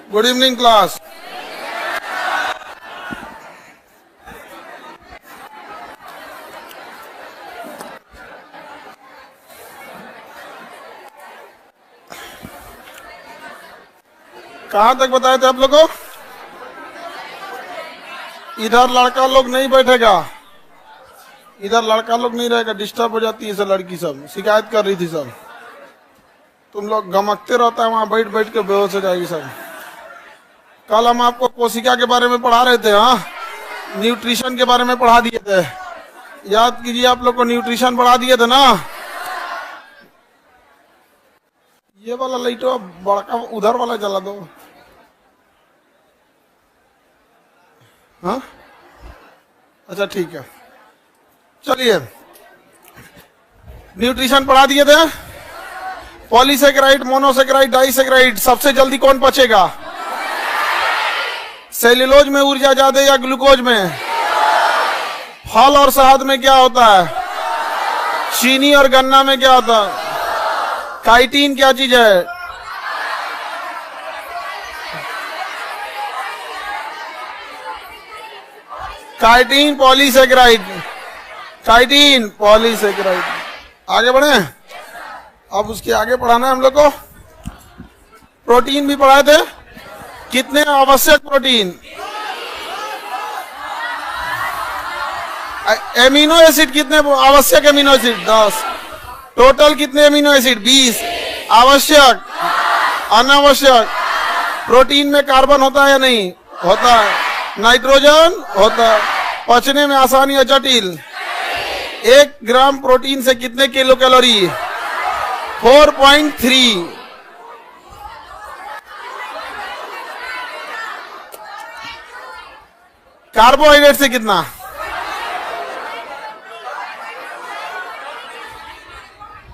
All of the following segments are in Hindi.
Good evening class. कहां तक बताए थे आप लोगों को? इधर लड़का लोग नहीं बैठेगा, इधर लड़का लोग नहीं रहेगा, डिस्टर्ब हो जाती है सब, लड़की सब शिकायत कर रही थी सब। तुम लोग गमकते रहता है वहां बैठ बैठ के, बेहोश हो जाएगी सब। कल हम आपको कोशिका के बारे में पढ़ा रहे थे, हाँ न्यूट्रिशन के बारे में पढ़ा दिए थे, याद कीजिए। आप लोग को न्यूट्रिशन पढ़ा दिए थे ना। ये वाला लाइटो बड़का उधर वाला जला दो। हाँ अच्छा ठीक है, चलिए न्यूट्रिशन पढ़ा दिए थे। पॉलीसेकेराइड, मोनोसेकेराइड, डाइसेकेराइड, सबसे जल्दी कौन पचेगा? सेल्यूलोज में ऊर्जा ज्यादा या ग्लूकोज में? फल और शहद में क्या होता है? चीनी और गन्ना में क्या होता है? काइटिन क्या चीज है? Chitin polysaccharide, chitin polysaccharide. आगे बढ़े, अब उसके आगे पढ़ाना है हम लोग को। प्रोटीन भी पढ़ाए थे। कितने आवश्यक प्रोटीन? एमिनो एसिड कितने आवश्यक? Amino acid 10। टोटल कितने एमिनो एसिड? 20। आवश्यक, अनावश्यक। प्रोटीन में कार्बन होता है या नहीं होता है? नाइट्रोजन होता है। पचने में आसानी या जटिल? 1 ग्राम प्रोटीन से कितने किलो कैलोरी? 4.3। कार्बोहाइड्रेट से कितना?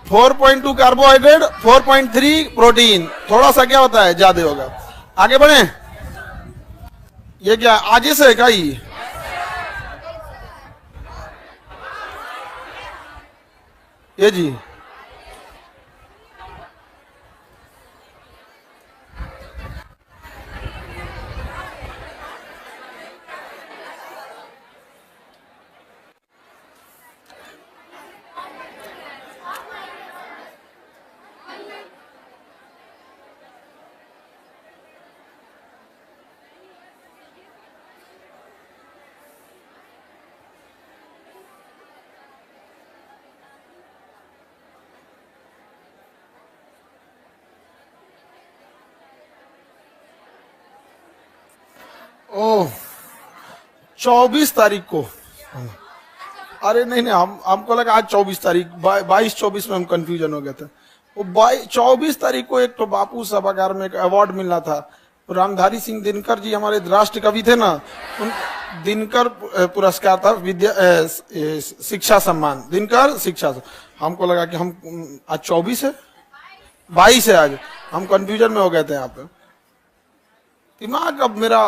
4.2 कार्बोहाइड्रेट, 4.3 प्रोटीन। थोड़ा सा क्या होता है, ज्यादा होगा। आगे बढ़े। ये क्या आगे से है क्या? ये जी ओह 24 तारीख को। अरे नहीं नहीं, हमको लगा आज 24 तारीख, 22-24 में हम कंफ्यूजन हो गए थे। वो 24 तारीख को एक तो बापू सभागार में एक अवार्ड मिलना था। रामधारी सिंह दिनकर जी हमारे राष्ट्र कवि थे ना, उन दिनकर पुरस्कार था, विद्या शिक्षा सम्मान, दिनकर शिक्षा। हमको लगा कि हम आज 24 है, 22 है आज, हम कंफ्यूजन में हो गए थे। यहाँ पे दिमाग अब मेरा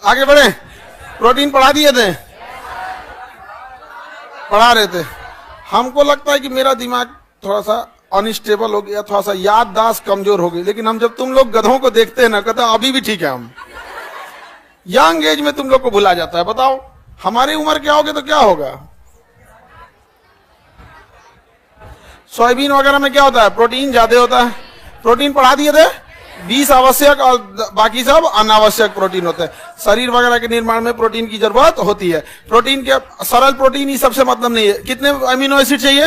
आगे बढ़े। प्रोटीन पढ़ा दिए थे, पढ़ा रहे थे। हमको लगता है कि मेरा दिमाग थोड़ा सा अनस्टेबल हो गया, थोड़ा सा याददाश्त कमजोर हो गई। लेकिन हम जब तुम लोग गधों को देखते हैं ना, कहते हैं अभी भी ठीक है हम। यंग एज में तुम लोग को भुला जाता है। बताओ हमारी उम्र क्या होगी तो क्या होगा? सोयाबीन वगैरह में क्या होता है? प्रोटीन ज्यादा होता है। प्रोटीन पढ़ा दिए थे। 20 आवश्यक और बाकी सब अनावश्यक प्रोटीन होते हैं। शरीर वगैरह के निर्माण में प्रोटीन की जरूरत होती है। प्रोटीन के सरल प्रोटीन ही सबसे मतलब नहीं है। कितने अमीनो एसिड चाहिए?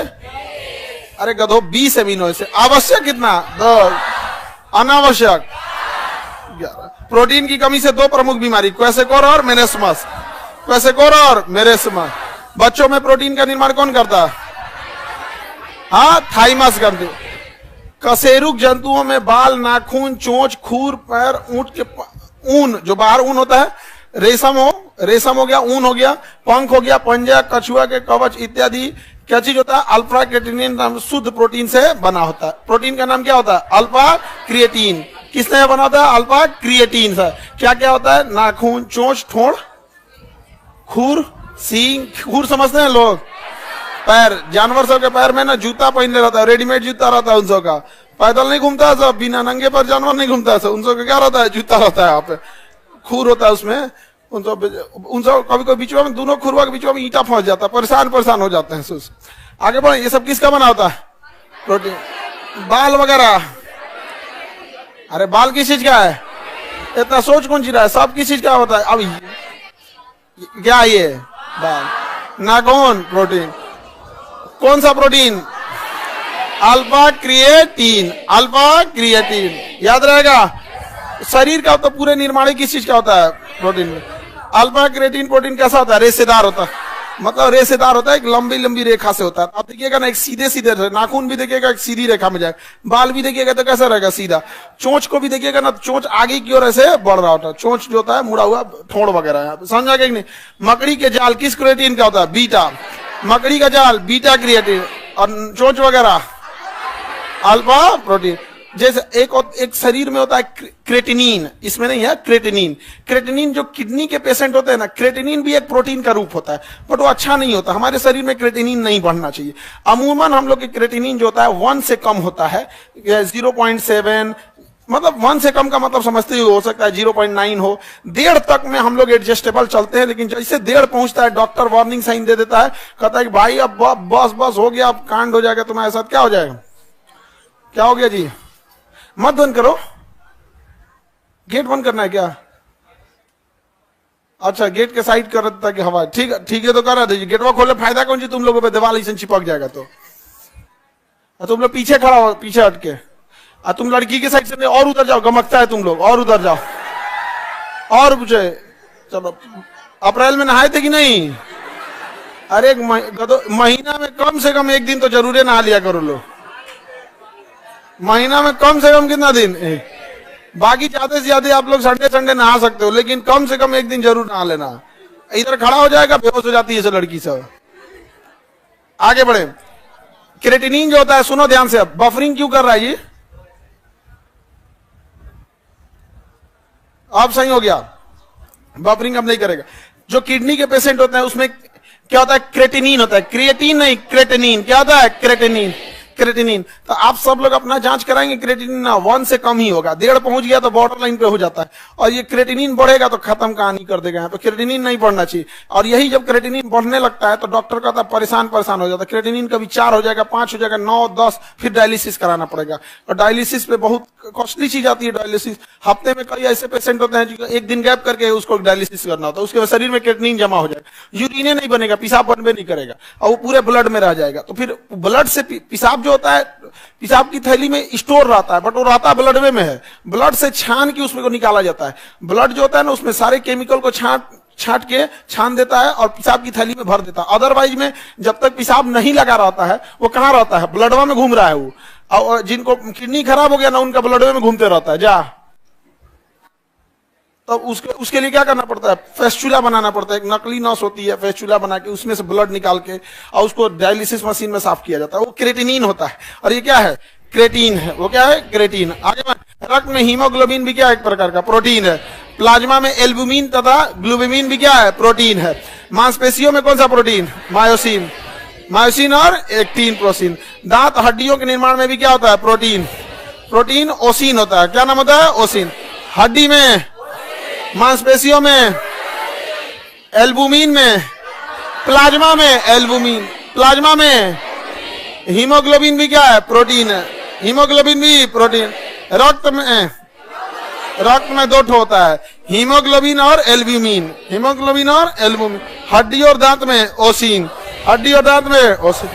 अरे गधो 20 अमीनो एसिड। आवश्यक कितना? 10। अनावश्यक 11। प्रोटीन की कमी से 2 प्रमुख बीमारी, क्वेसेकोर और मेरेस्मस। क्वेसेकोर और मेरेस्मस। बच्चों में प्रोटीन का निर्माण कौन करता है? हाँ थाइमस ग्रंथि। कशेरुक जंतुओं में बाल, नाखून, चोंच, खूर, पैर, ऊंट के ऊन, जो बाहर ऊन होता है, रेशम हो गया, ऊन हो गया, पंख हो गया, पंजा, कछुआ के कवच इत्यादि क्या चीज होता है? अल्फा क्रिएटिनिन नाम शुद्ध प्रोटीन से बना होता है। प्रोटीन का नाम क्या होता है? Alpha creatine. किसने बना होता है? अल्फा क्रिएटिन से। क्या क्या होता है? नाखून, चोंच, ठोड़, खूर, सींग। खूर समझते हैं लोग? पैर, जानवर सब के पैर में ना जूता पहनने रहता है, रेडीमेड जूता रहता है उन सब का। पैदल नहीं घूमता है सब, बिना नंगे पर जानवर नहीं घूमता है सब, उन सब का क्या रहता है, जूता रहता है, यहाँ पे खूर होता है उसमें। उन सब कभी कभी बीचवा में, दोनों खुरवा के बीचवा में ईंटा फंस जाता है, परेशान हो जाते हैं। आगे बढ़े, ये सब किसका बना होता है, प्रोटीन। बाल वगैरह, अरे बाल किस चीज का है, इतना सोच कौन सी रहा है, सब किस चीज का होता है। अब क्या ये बाल, नाखून, प्रोटीन। कौन सा protein, alpha creatine, alpha creatine, याद रहेगा। शरीर का तो पूरे निर्माण किस चीज का होता है, प्रोटीन में। अल्फा क्रिएटिन प्रोटीन कैसा होता है, रेशेदार होता है, मतलब रेशेदार होता है, एक लंबी लंबी रेखा से होता है। आप देखिएगा ना, एक सीधे सीधे, नाखून भी देखिएगा एक सीधी रेखा में जाए, बाल भी देखिएगा तो कैसा रहेगा, सीधा। चोंच को भी देखिएगा ना, चोंच आगे की ओर ऐसे बढ़ रहा होता है, चोंच जो होता है मुड़ा हुआ, ठोड़ वगैरह, समझा कि नहीं। मकड़ी के जाल किस क्रिएटिन का होता है, बीटा, मकड़ी का जाल बीटा क्रिएटिन, और चोंच वगैरह अल्फा प्रोटीन। जैसे एक शरीर में होता है क्रेटिनिन, इसमें नहीं है क्रेटिनिन। क्रेटिनिन जो किडनी के पेशेंट होते हैं ना, क्रेटिनिन भी एक प्रोटीन का रूप होता है, बट वो अच्छा नहीं होता। हमारे शरीर में क्रेटिनिन नहीं बढ़ना चाहिए। अमूमन हम लोग के क्रेटिनिन जो होता है 1 से कम होता है, 0.7, मतलब 1 से कम का मतलब समझते हो सकता है 0.9 हो, 1.5 तक में हम लोग एडजस्टेबल चलते हैं। लेकिन जैसे 1.5 पहुंचता है, डॉक्टर वार्निंग साइन दे देता है, कहता है कि भाई अब बस हो गया, अब कांड हो जाएगा तुम्हारे साथ। क्या हो जाएगा, क्या हो गया जी, मत बंद करो, गेट बंद करना है क्या, अच्छा गेट के साइड कर देता कि हवा, ठीक है तो करा दीजिए। गेटवा खोले, फायदा कौन सी, तुम लोगों पे दीवार ऐसे चिपक जाएगा। तो तुम लोग पीछे खड़ा हो, पीछे हटके, तुम लड़की के साइड से और उधर जाओ, गमकता है तुम लोग, और उधर जाओ, और पूछे। चलो, अप्रैल में नहाए थे कि नहीं, अरे महीना में कम से कम 1 दिन तो जरूर नहा लिया करो लोग, महीना में कम से कम कितना दिन, बाकी ज्यादा से ज्यादा आप लोग संडे नहा सकते हो, लेकिन कम से कम 1 दिन जरूर नहा लेना। इधर खड़ा हो जाएगा, बेहोश हो जाती है सब लड़की सब। आगे बढ़े, क्रेटिनिन जो होता है, सुनो ध्यान से, अब बफरिंग क्यों कर रहा है ये, अब सही हो गया, बफरिंग अब नहीं करेगा। जो किडनी के पेशेंट होते हैं उसमें क्या होता है, क्रेटिनिन होता है, क्रिएटिन नहीं, क्रेटिनिन। क्या होता है, क्रेटिनिन, क्रेटिनिन। तो आप सब लोग अपना जांच कराएंगे, क्रेटिनिन ना 1 से कम ही होगा, 1.5 पहुंच गया तो बॉर्डर लाइन पे हो जाता है, और ये क्रेटिनिन बढ़ेगा तो खत्म कहानी कर देगा। तो क्रेटिनिन नहीं बढ़ना चाहिए, और यही जब क्रेटिनिन बढ़ने लगता है तो डॉक्टर कहता है परेशान हो जाता है। क्रेटिनिन कभी 4 हो जाएगा, 5 हो जाएगा, 9, 10, फिर डायलिसिस कराना पड़ेगा। और डायलिसिस पे बहुत कॉस्टली चीज आती है डायलिसिस। हफ्ते में कई ऐसे पेशेंट होते हैं जो 1 दिन गैप करके उसको डायलिसिस करना होता है, उसके शरीर में क्रेटिनिन जमा हो जाएगा, यूरिन नहीं बनेगा, पेशाब बनबे नहीं करेगा, और वो पूरे ब्लड में रह जाएगा। तो फिर ब्लड से पेशाब जो होता है, पेशाब की थैली में स्टोर रहता है, बट वो रहता है ब्लड में है, ब्लड से छान के उसमें को निकाला जाता है। ब्लड जो होता है ना, उसमें सारे केमिकल को छाट के छान देता है और पेशाब की थैली में भर देता है। अदरवाइज में जब तक पेशाब नहीं लगा रहता है, वो कहाँ रहता है, ब्लडवा में घूम रहा है वो। और जिनको किडनी खराब हो गया ना, उनका ब्लडवे में घूमते रहता है। जा, तो उसके लिए क्या करना पड़ता है, फेस्चुला बनाना पड़ता है। एक नकली नस होती है, फेस्चुला बना के उसमें से ब्लड निकाल के और उसको डायलिसिस मशीन में साफ किया जाता है। वो क्रेटिनिन होता है, और ये क्या है, क्रेटीन है। वो क्या है, क्रेटीन। आगे रक्त में हीमोग्लोबिन भी क्या है, एक प्रकार का प्रोटीन है। प्लाज्मा में एल्बुमिन तथा ग्लोबुमिन भी क्या है, प्रोटीन है। मांसपेशियों में कौन सा प्रोटीन, मायोसिन, मायोसिन और एक्टिन प्रोटीन। दांत हड्डियों के निर्माण में भी क्या होता है, प्रोटीन, प्रोटीन ओसिन होता है। क्या नाम होता है, ओसिन। हड्डी में, मांसपेशियों में एल्बुमिन, में प्लाज्मा में एल्बुमिन, प्लाज्मा में हीमोग्लोबिन भी क्या है, प्रोटीन है। हीमोग्लोबिन भी प्रोटीन। रक्त में 2 ठो होता है, हीमोग्लोबिन और एल्बुमिन, हीमोग्लोबिन और एल्बुमिन। हड्डी और दांत में ओसिन, हड्डी और दांत में ओसिन।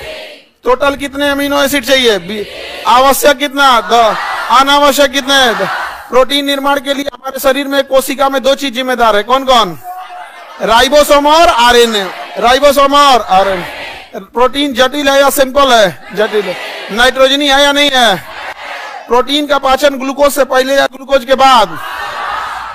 टोटल कितने अमीनो एसिड चाहिए, आवश्यक कितना, अनावश्यक कितने। प्रोटीन निर्माण के लिए हमारे शरीर में कोशिका में 2 चीज जिम्मेदार है, कौन कौन, राइबोसोम और आरएनए। राइबोसोम और आरएनए। प्रोटीन जटिल है या सिंपल है, जटिल है। नाइट्रोजनी है या नहीं है। प्रोटीन का पाचन ग्लूकोज से पहले या ग्लूकोज के बाद।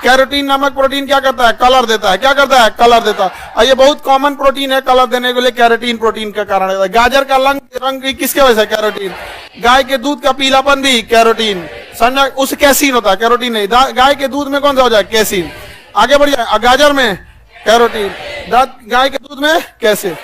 कैरोटीन नामक प्रोटीन क्या करता है, कलर देता है। क्या करता है, कलर देता है। और ये बहुत कॉमन प्रोटीन है, कलर देने के लिए कैरोटीन प्रोटीन का कारण है। गाजर का रंग भी किसके वजह से, कैरोटीन। गाय के दूध का पीलापन भी कैरोटीन, समझा, उस कैसीन होता है, कैरोटीन नहीं। गाय के दूध में कौन सा हो जाए, कैसीन। आगे बढ़ जाए, गाजर में कैरोटीन, गाय के दूध में कैसीन।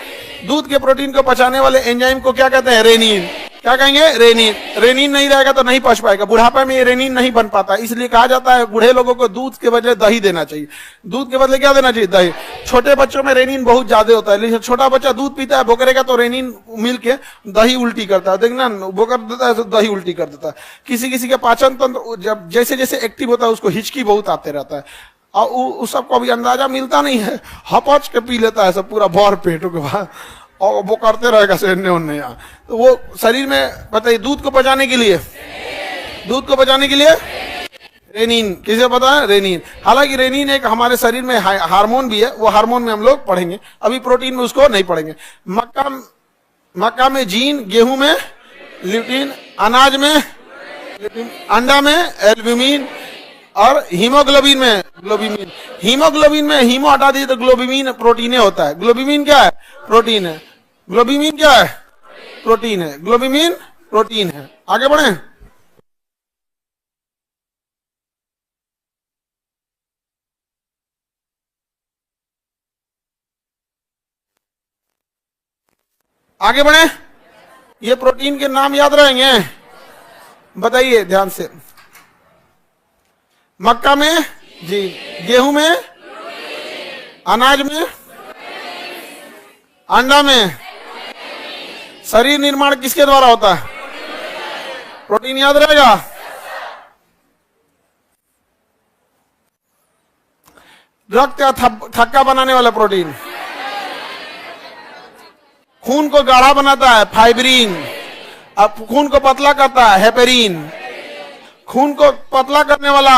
दूध के प्रोटीन को पचाने वाले एंजाइम को क्या कहते हैं? रेनिन। क्या कहेंगे? रेनिन। रेनिन नहीं रहेगा तो नहीं पच पाएगा, बुढ़ापे में ये रेनिन नहीं बन पाता, इसलिए कहा जाता है बूढ़े लोगों को दूध के बदले दही देना चाहिए। दूध के बदले क्या देना चाहिए? दही। छोटे बच्चों में रेनिन बहुत ज्यादा होता है, लेकिन छोटा बच्चा दूध पीता है, वो करेगा तो रेनिन मिल के दही उल्टी करता है, देखना वो कर देता है तो दही उल्टी कर देता है। किसी किसी के पाचन तंत्र जब जैसे जैसे एक्टिव होता है उसको हिचकी बहुत आते रहता है, और उस सबको अभी अंदाजा मिलता नहीं है, हपच के पी लेता है सब पूरा भर पेटों के बाद, और वो करते रहेगा सेने उन्ने यहाँ। तो वो शरीर में बताइए दूध को पचाने के लिए, दूध को पचाने के लिए रेनिन, किसे पता है? रेनिन। हालांकि रेनिन एक हमारे शरीर में हार्मोन भी है, वो हार्मोन में हम लोग पढ़ेंगे, अभी प्रोटीन में उसको नहीं पढ़ेंगे। मक्का में जीन, गेहूं में ल्यूटीन, अनाज में ल्यूटीन, अंडा में एल्ब्यूमिन, और हीमोग्लोबिन में ग्लोबिमिन। हीमोग्लोबिन में हीमो हटा दीजिए तो ग्लोबिमिन प्रोटीन होता है। ग्लोबिमिन क्या है? प्रोटीन है। ग्लोबिमिन क्या है? प्रोटीन है। ग्लोबिमिन प्रोटीन है। आगे बढ़े। आगे बढ़े। ये प्रोटीन के नाम याद रहेंगे, बताइए ध्यान से। मक्का में जी, गेहूं में, अनाज में, अंडा में। शरीर निर्माण किसके द्वारा होता है? प्रोटीन याद रहेगा। रक्त का थक्का बनाने वाला प्रोटीन। खून को गाढ़ा बनाता है फाइब्रिन, अब खून को पतला करता है हेपेरिन। खून को पतला करने वाला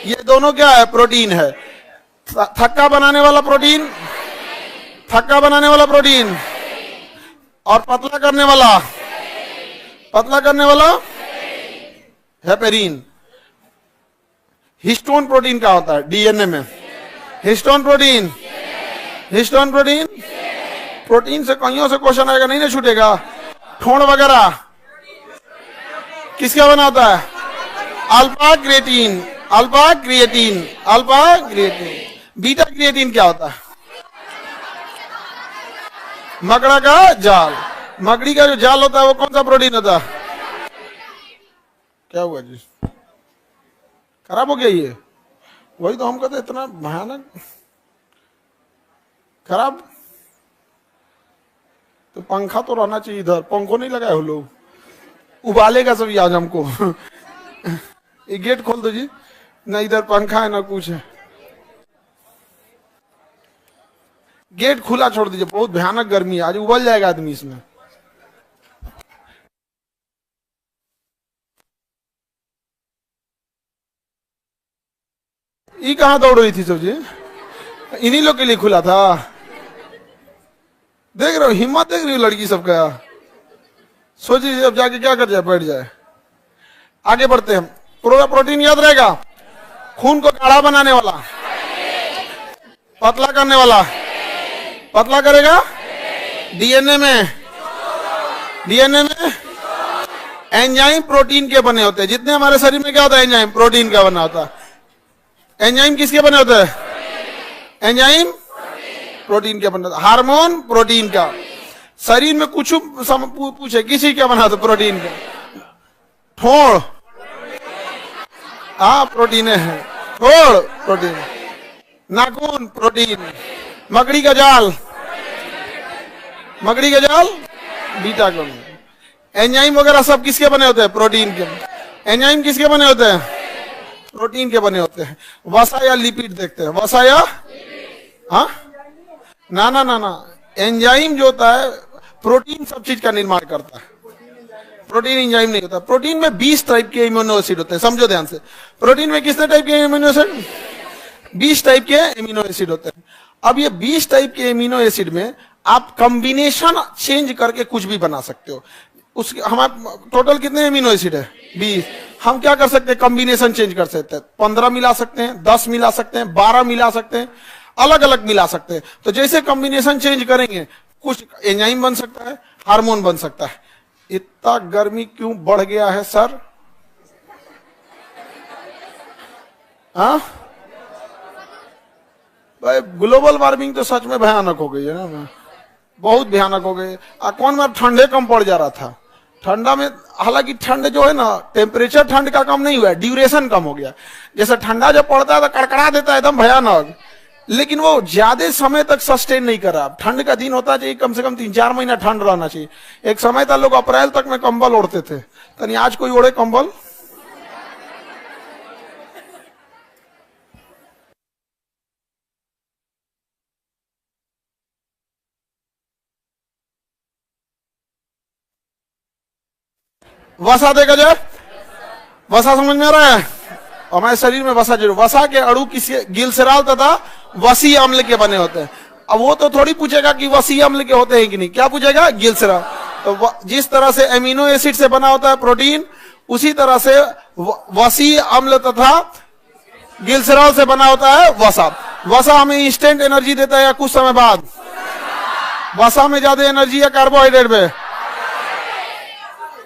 ये दोनों क्या है? प्रोटीन है। थक्का बनाने वाला प्रोटीन, थक्का बनाने वाला प्रोटीन, और पतला करने वाला हेपेरिन। हिस्टोन प्रोटीन क्या होता है? डीएनए में histone protein. Histone protein, protein से कईयों से क्वेश्चन आएगा, नहीं ना छूटेगा। ठोड़ वगैरह किसका बना होता है? Alpha creatine, alpha creatine, alpha creatine. Beta creatine क्या होता है? मकड़ा का जाल। मकड़ी का जो जाल होता है वो कौन सा प्रोटीन होता है? क्या हुआ जी? खराब हो गया ये? वही तो हम कहते इतना भयानक खराब। तो पंखा तो रहना चाहिए इधर, पंखों नहीं लगाए हो लोग, उबालेगा सभी आज हमको। ये गेट खोल दो जी, ना इधर पंखा है ना कुछ है। गेट खुला छोड़ दीजिए, बहुत भयानक गर्मी है आज, उबल जाएगा आदमी इसमें। ये कहां दौड़ रही थी सब जी? इन्हीं लोग के लिए खुला था। देख रहे हो हिम्मत, देख रही हो लड़की सबका। सोचिए अब जाके क्या कर जाए, बैठ जाए। आगे बढ़ते हैं। पूरा प्रोटीन याद रहेगा। खून को गाढ़ा बनाने वाला, पतला करने वाला, पतला करेगा डीएनए में। डीएनए में एंजाइम प्रोटीन के बने होते हैं। जितने हमारे शरीर में क्या होता है? एंजाइम प्रोटीन का बना होता है। एंजाइम किसके बने होते हैं? एंजाइम प्रोटीन के बने होते हैं। हार्मोन प्रोटीन का। शरीर में कुछ पूछे किसी क्या बना था? प्रोटीन का। ठोड़, हाँ प्रोटीन है। ठोड़ प्रोटीन, नाखून प्रोटीन, मकड़ी का जाल, मकड़ी का जाल बीटा का। एंजाइम वगैरह सब किसके बने होते हैं? प्रोटीन के। एंजाइम किसके बने होते हैं? प्रोटीन के बने होते हैं। वसा या लिपिड देखते हैं। वसा या हाँ ना ना ना ना, एंजाइम जो होता है प्रोटीन सब चीज का निर्माण करता है। प्रोटीन एंजाइम नहीं होता। प्रोटीन में 20 टाइप के इम्यूनो एसिड होते हैं, समझो ध्यान से। प्रोटीन में कितने टाइप के इम्यूनो एसिड? 20 टाइप के इम्यूनो एसिड होते हैं। अब ये 20 टाइप के इम्यूनो एसिड में आप कॉम्बिनेशन चेंज करके कुछ भी बना सकते हो। उसके हमारे टोटल कितने इम्यूनो एसिड है? 20। हम क्या कर सकते हैं? कॉम्बिनेशन चेंज कर सकते हैं। 15 मिला सकते हैं, 10 मिला सकते हैं, 12 मिला सकते हैं, अलग अलग मिला सकते हैं। तो जैसे कॉम्बिनेशन चेंज करेंगे कुछ एंजाइम बन सकता है, हार्मोन बन सकता है। इतना गर्मी क्यों बढ़ गया है सर? हाँ भाई, ग्लोबल वार्मिंग तो सच में भयानक हो गई है ना। बहुत भयानक हो गए। कौन में ठंडे कम पड़ जा रहा था, ठंडा में, हालांकि ठंड जो है ना, टेम्परेचर ठंड का कम नहीं हुआ है, ड्यूरेशन कम हो गया। जैसे ठंडा जब पड़ता है तो कड़कड़ा देता है एकदम भयानक, लेकिन वो ज्यादा समय तक सस्टेन नहीं कर रहा। ठंड का दिन होता चाहिए कम से कम 3-4 महीना ठंड रहना चाहिए। एक समय था लोग अप्रैल तक में कंबल ओढ़ते थे, तनी आज कोई ओढ़े कंबल? वसा देखा जाए, वसा समझ में आ रहा है? हमारे शरीर में वसा जरूर, वसा के अणु किसी गिलसेराल तथा वसी अम्ल के बने होते हैं। अब वो तो थोड़ी पूछेगा कि वसी अम्ल के होते हैं कि नहीं, क्या पूछेगा? गिलसेराल। तो जिस तरह से एमिनो एसिड से बना होता है प्रोटीन, उसी तरह से वसी अम्ल तथा गिलसेराल से बना होता है वसा। वसा हमें इंस्टेंट एनर्जी देता है या कुछ समय बाद? वसा में ज्यादा एनर्जी या कार्बोहाइड्रेट में?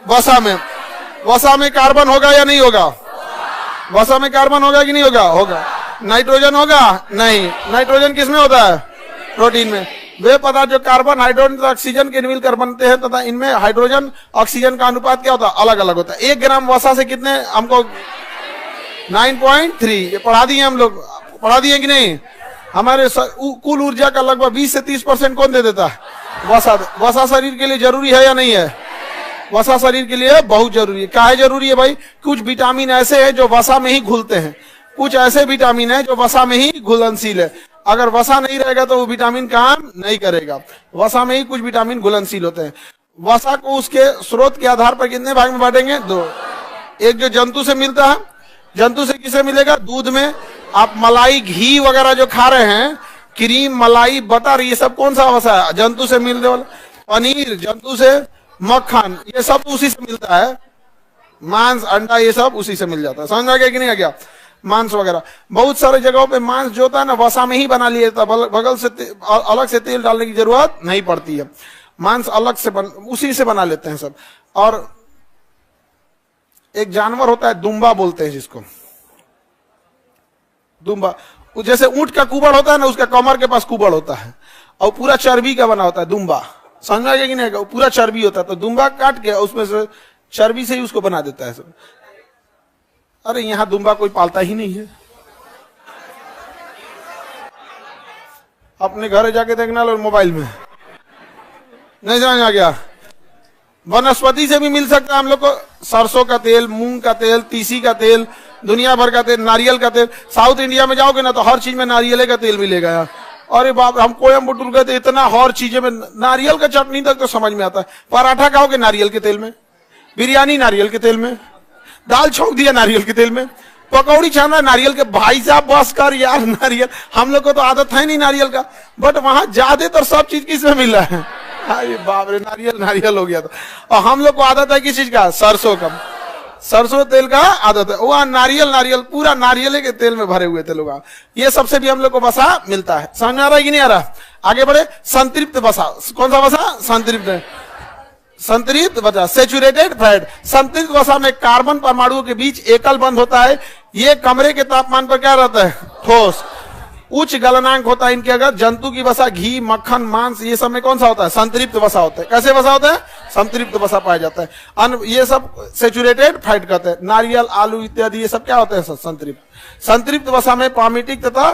वसा में कार्बन होगा या नहीं होगा? वसा में कार्बन होगा कि नहीं होगा? होगा। नाइट्रोजन होगा? नहीं। नाइट्रोजन किसमें होता है? प्रोटीन में। वे पदार्थ जो कार्बन, हाइड्रोजन तथा ऑक्सीजन के मिलकर बनते हैं तथा इनमें हाइड्रोजन ऑक्सीजन का अनुपात क्या होता है? अलग अलग होता है। 1 ग्राम वसा से कितने हमको? 9.3। ये पढ़ा दिए हम लोग, पढ़ा दिए कि नहीं? हमारे कुल ऊर्जा का लगभग 20 से 30% कौन दे देता है? वसा। वसा शरीर के लिए जरूरी है या नहीं है? वसा शरीर के लिए बहुत जरूरी है। काहे जरूरी है भाई? कुछ विटामिन ऐसे हैं जो वसा में ही घुलते हैं, कुछ ऐसे विटामिन है जो वसा में ही घुलनशील है। अगर वसा नहीं रहेगा तो वो विटामिन काम नहीं करेगा। वसा में ही कुछ विटामिन घुलनशील होते हैं। वसा को उसके स्रोत के आधार पर कितने भाग में बांटेंगे? 2। एक जो जंतु से मिलता है, जंतु से किसे मिलेगा? दूध में। आप मलाई, घी वगैरह जो खा रहे हैं, क्रीम, मलाई, बटर, ये सब कौन सा वसा है? जंतु से मिलने वाला। पनीर जंतु से, मक्खन ये सब उसी से मिलता है। मांस, अंडा ये सब उसी से मिल जाता है। समझ में आ गया कि नहीं आ गया? मांस वगैरह बहुत सारे जगहों पे मांस जो होता है ना, वसा में ही बना लिया था, बगल से अलग से तेल डालने की जरूरत नहीं पड़ती है। मांस अलग से उसी से बना लेते हैं सब। और एक जानवर होता है, दुम्बा बोलते हैं जिसको, दुम्बा। जैसे ऊंट का कुबड़ होता है ना, उसका कमर के पास कुबड़ होता है और पूरा चर्बी का बना होता है दुम्बा। समझ में आ गया कि नहीं? पूरा चर्बी होता है, तो दुम्बा काट के उसमें से चर्बी से ही उसको बना देता है सब। अरे यहां दुम्बा कोई पालता ही नहीं है, अपने घर जाके देखना लो मोबाइल में। नहीं समझ आ गया? वनस्पति से भी मिल सकता है हम लोग को। सरसों का तेल, मूंग का तेल, तीसी का तेल, दुनिया भर का तेल, नारियल का तेल। साउथ इंडिया में जाओगे ना तो हर चीज में नारियल का तेल मिलेगा यार। अरे बाप, हम कोयम्बटूर गए थे, इतना हर चीजें में नारियल का चटनी तक तो समझ में आता है। पराठा खाओगे नारियल के तेल में, बिरयानी नारियल के तेल में, दाल छोंक दिया नारियल के तेल में, पकौड़ी छाना नारियल के। भाई साहब बस कर यार, नारियल हम लोग को तो आदत है नहीं नारियल का, बट वहां ज्यादातर सब चीज किसमें मिल रहा है? अरे बाप रे, नारियल नारियल हो गया था। और हम लोग को आदत है किस चीज का? सरसों का, सरसों तेल का आदत है। वहां नारियल, नारियल पूरा नारियल के तेल में भरे हुए थे लोग। ये सबसे भी हम लोग को वसा मिलता है। समझ में आ रहा है कि नहीं आ रहा? आगे बढ़े। संतृप्त वसा। कौन सा वसा? संतृप्त। संतृप्त वसा, सेचुरेटेड फैट। संतृप्त वसा में कार्बन परमाणुओं के बीच एकल बंध होता है। ये कमरे के तापमान पर क्या रहता है? ठोस। उच्च गलनांक होता है इनके। अगर जंतु की वसा, घी, मक्खन, मांस, ये सब में कौन सा होता है? संतृप्त वसा होता है। कैसे वसा होता है? संतृप्त वसा पाया जाता है। ये सब सेचुरेटेड फैट कहते हैं। नारियल, आलू इत्यादि ये सब क्या होते हैं? संतृप्त। संतृप्त वसा में पामिटिक तथा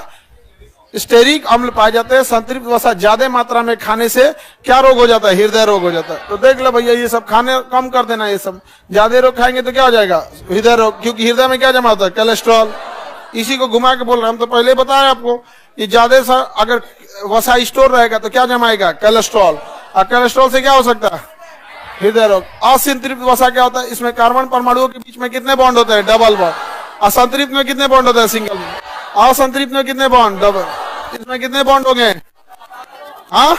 स्टेरिक अम्ल पाए जाते हैं। संतृप्त वसा ज्यादा मात्रा में खाने से क्या रोग हो जाता है? हृदय रोग हो जाता है। तो देख लो भैया, ये सब खाने कम कर देना। ये सब ज्यादा रोग खाएंगे तो क्या हो जाएगा? हृदय रोग। क्योंकि हृदय में क्या जमा होता है? कोलेस्ट्रॉल। इसी को घुमा के बोल रहे हैं, हम तो पहले बताया आपको। ये ज्यादा सा अगर वसा स्टोर रहेगा तो क्या जमाएगा? कोलेस्ट्रॉल। और कोलेस्ट्रॉल से क्या हो सकता है? हृदय रोग। असंतृप्त वसा क्या होता है? इसमें कार्बन परमाणुओं के बीच में कितने बॉन्ड होते हैं? Double bond. असंतृप्त में कितने बॉन्ड होते हैं? Single bond. असंतृप्त में कितने बॉन्ड? डबल। इसमें कितने बॉन्ड हो गए? हाँ,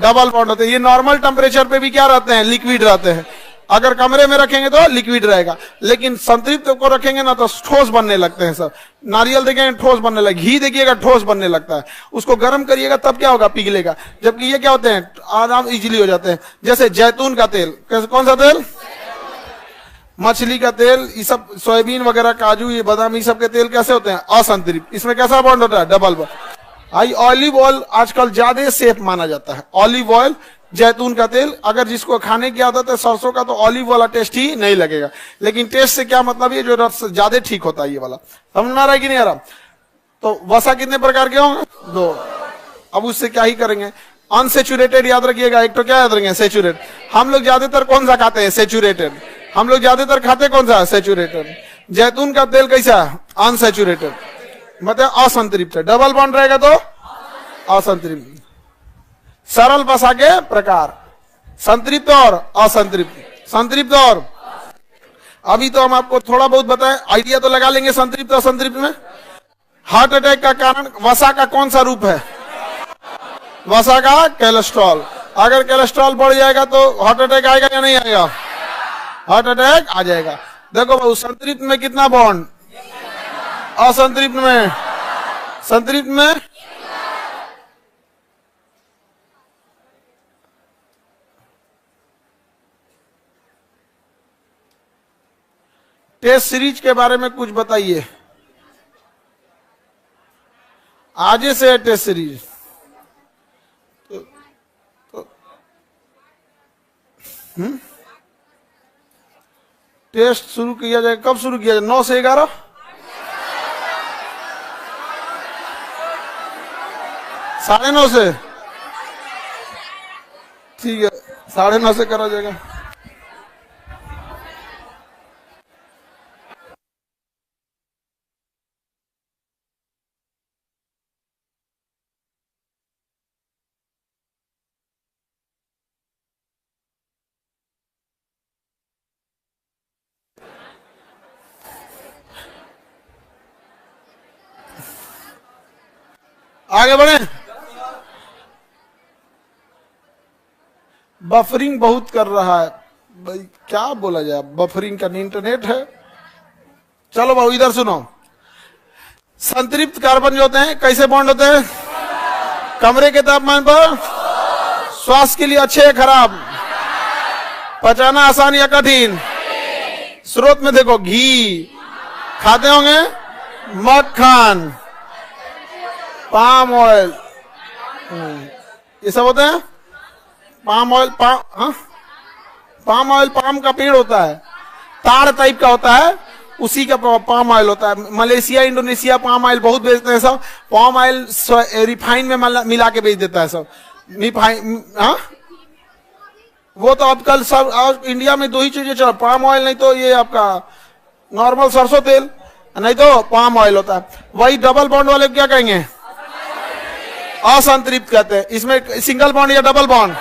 डबल बॉन्ड होते हैं। ये नॉर्मल टेम्परेचर पे भी क्या रहते हैं? लिक्विड रहते हैं। अगर कमरे में रखेंगे तो लिक्विड रहेगा, लेकिन संतृप्त को रखेंगे ना तो ठोस बनने लगते हैं सब। नारियल देखेंगे ठोस बनने लगेगा, घी देखिएगा ठोस बनने लगता है। उसको गर्म करिएगा तब क्या होगा? पिघलेगा। जबकि ये क्या होते हैं? आराम इजीली हो जाते हैं। जैसे जैतून का तेल, कौन सा तेल? मछली का तेल, ये सब सोयाबीन वगैरह, काजू, ये बादाम, ये सब के तेल कैसे होते हैं? असंतृप्त। इसमें कैसा बॉन्ड होता है? Double bond. आई ऑलिव ऑयल आजकल ज्यादा सेफ माना जाता है। ऑलिव ऑयल, जैतून का तेल, अगर जिसको खाने की आदत है सरसों का तो ऑलिव वाला टेस्ट ही नहीं लगेगा। लेकिन टेस्ट से क्या मतलब, ये जो रस ज्यादा ठीक होता है ये वाला। समझ में आ रहा है कि नहीं आ रहा? तो वसा कितने प्रकार के होंगे? 2। अब उससे क्या ही करेंगे? अनसेचुरेटेड याद रखिएगा, एक तो क्या याद रखेंगे? सेचुरेट। हम लोग ज्यादातर कौन सा खाते हैं? सेचुरेटेड। हम लोग ज्यादातर खाते कौन सा? सेचुरेटेड। जैतून का तेल कैसा? अनसेचुरेटेड, मतलब असंतृप्त। डबल बॉन्ड रहेगा तो असंतृप्त। सरल वसा के प्रकार, संतृप्त और असंतृप्त। संतृप्त और, अभी तो हम आपको थोड़ा बहुत बताएं, आइडिया तो लगा लेंगे संतृप्त असंतृप्त में। हार्ट अटैक का कारण वसा का कौन सा रूप है? वसा का कोलेस्ट्रॉल। अगर कोलेस्ट्रॉल बढ़ जाएगा तो हार्ट अटैक आएगा या नहीं आएगा? हार्ट अटैक आ जाएगा। देखो भाई, संतृप्त में कितना बॉन्ड? असंतृप्त में, संतृप्त में टेस्ट सीरीज के बारे में कुछ बताइए। आज से है टेस्ट सीरीज। टेस्ट शुरू किया जाए, कब शुरू किया जाए? 9 से 11, 9:30 से, ठीक है 9:30 से करा जाएगा। आगे बढ़े। बफरिंग बहुत कर रहा है भाई, क्या बोला जाए? बफरिंग का इंटरनेट है। चलो भाई इधर सुनो। संतृप्त कार्बन जो होते हैं कैसे बॉन्ड होते हैं? कमरे के तापमान पर। स्वास्थ्य के लिए अच्छे या खराब? पचाना आसान या कठिन? स्रोत में देखो, घी खाते होंगे, मक्खन, पाम ऑयल, ये सब होते हैं। Palm oil, palm oil palm का पेड़ होता है, ताड़ टाइप का होता है, उसी का पाम ऑयल होता है। मलेशिया, इंडोनेशिया पाम ऑयल बहुत बेचते हैं सब। पाम ऑयल रिफाइन में मिला के बेच देता है सब। रिफाइन, हाँ वो तो आजकल सब इंडिया में 2 ही चीजें चल, पाम ऑयल नहीं तो ये आपका नॉर्मल सरसों तेल, नहीं तो पाम ऑयल होता है। वही डबल बॉन्ड वाले क्या कहेंगे? असंतृप्त कहते हैं। इसमें सिंगल बॉन्ड या डबल बॉन्ड?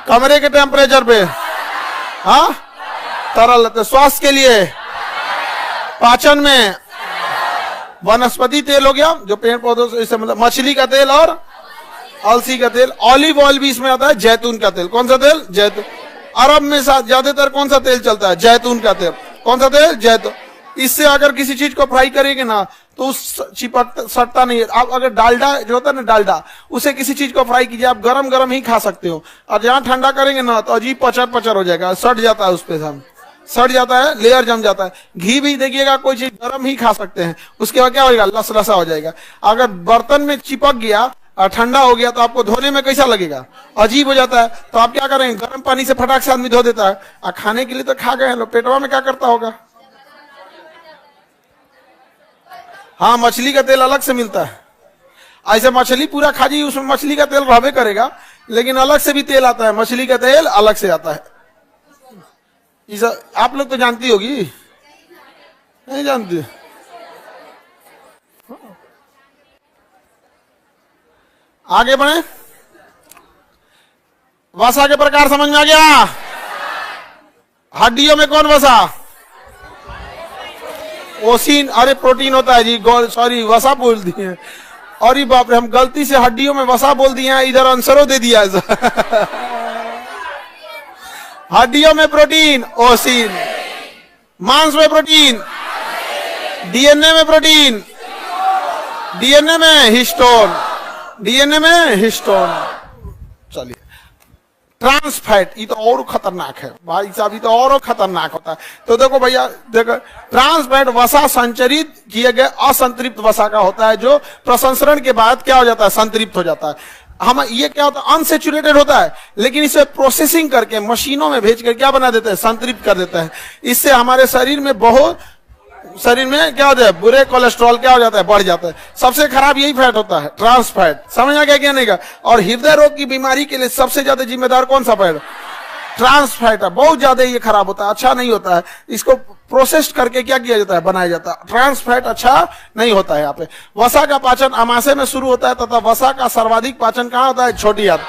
कमरे के टेम्परेचर पे, हाँ तरल रहते। स्वास्थ्य के लिए, पाचन में, वनस्पति तेल हो गया जो पेड़ पौधों से, इससे मतलब मछली का तेल और अलसी का तेल। ऑलिव ऑयल भी इसमें आता है। जैतून का तेल, कौन सा तेल? जैतून। अरब में ज्यादातर कौन सा तेल चलता है? जैतून का तेल। कौन सा तेल? जैतून। इससे अगर किसी चीज को फ्राई करेंगे ना तो चिपक सटता नहीं है। आप अगर डालडा जो होता है ना, डालडा, उसे किसी चीज को फ्राई कीजिए, आप गरम गरम ही खा सकते हो। और जहां ठंडा करेंगे ना तो अजीब पचर पचर हो जाएगा, सट जाता है, उस पे सट जाता है, लेयर जम जाता है। घी भी देखिएगा, कोई चीज गरम ही खा सकते हैं, उसके बाद क्या होगा? लसलसा हो जाएगा। अगर बर्तन में चिपक गया और ठंडा हो गया तो आपको धोने में कैसा लगेगा? अजीब हो जाता है। तो आप क्या करेंगे? गर्म पानी से फटाक से आदमी धो देता है। और खाने के लिए तो खा गए लोग, पेटवा में क्या करता होगा? हाँ, मछली का तेल अलग से मिलता है। ऐसे मछली पूरा खा जी, उसमें मछली का तेल रहबे करेगा, लेकिन अलग से भी तेल आता है, मछली का तेल अलग से आता है। इस आप लोग तो जानती होगी, नहीं जानती? आगे बढ़े। वसा के प्रकार समझ में आ गया? हड्डियों में कौन वसा? ओसिन। अरे प्रोटीन होता है जी, सॉरी वसा बोल दिए। और बाप रे, हम गलती से हड्डियों में वसा बोल दिए हैं, इधर आंसरों दे दिया है। हड्डियों में प्रोटीन ओसिन, मांस में प्रोटीन, डीएनए में प्रोटीन, डीएनए में हिस्टोन, डीएनए में हिस्टोन। चलिए, ट्रांस फैट, ये तो और खतरनाक है भाई साहब, ये तो और खतरनाक होता है। तो देखो भैया, देखो ट्रांस फैट वसा संचरित किए गए असंतृप्त वसा का होता है, जो प्रसंस्करण के बाद क्या हो जाता है, संतृप्त हो जाता है। हम ये क्या होता है, अनसेचुरेटेड होता है, लेकिन इसे प्रोसेसिंग करके मशीनों में भेज कर क्या बना देते हैं, संतृप्त कर देते हैं। इससे हमारे शरीर में क्या होता है, बुरे कोलेस्ट्रॉल क्या हो जाता है, बढ़ जाता है। सबसे खराब यही फैट होता है, ट्रांस फैट। समझ आ गया क्या नहीं का? और हृदय रोग की बीमारी के लिए सबसे ज्यादा जिम्मेदार कौन सा फैट? ट्रांस फैट है। बहुत ज्यादा ये खराब होता है, अच्छा नहीं होता है। इसको प्रोसेस करके क्या किया जाता है, बनाया जाता है। ट्रांस फैट अच्छा नहीं होता है। यहाँ पे वसा का पाचन अमाशय में शुरू होता है तथा वसा का सर्वाधिक पाचन कहाँ होता है, छोटी आंत।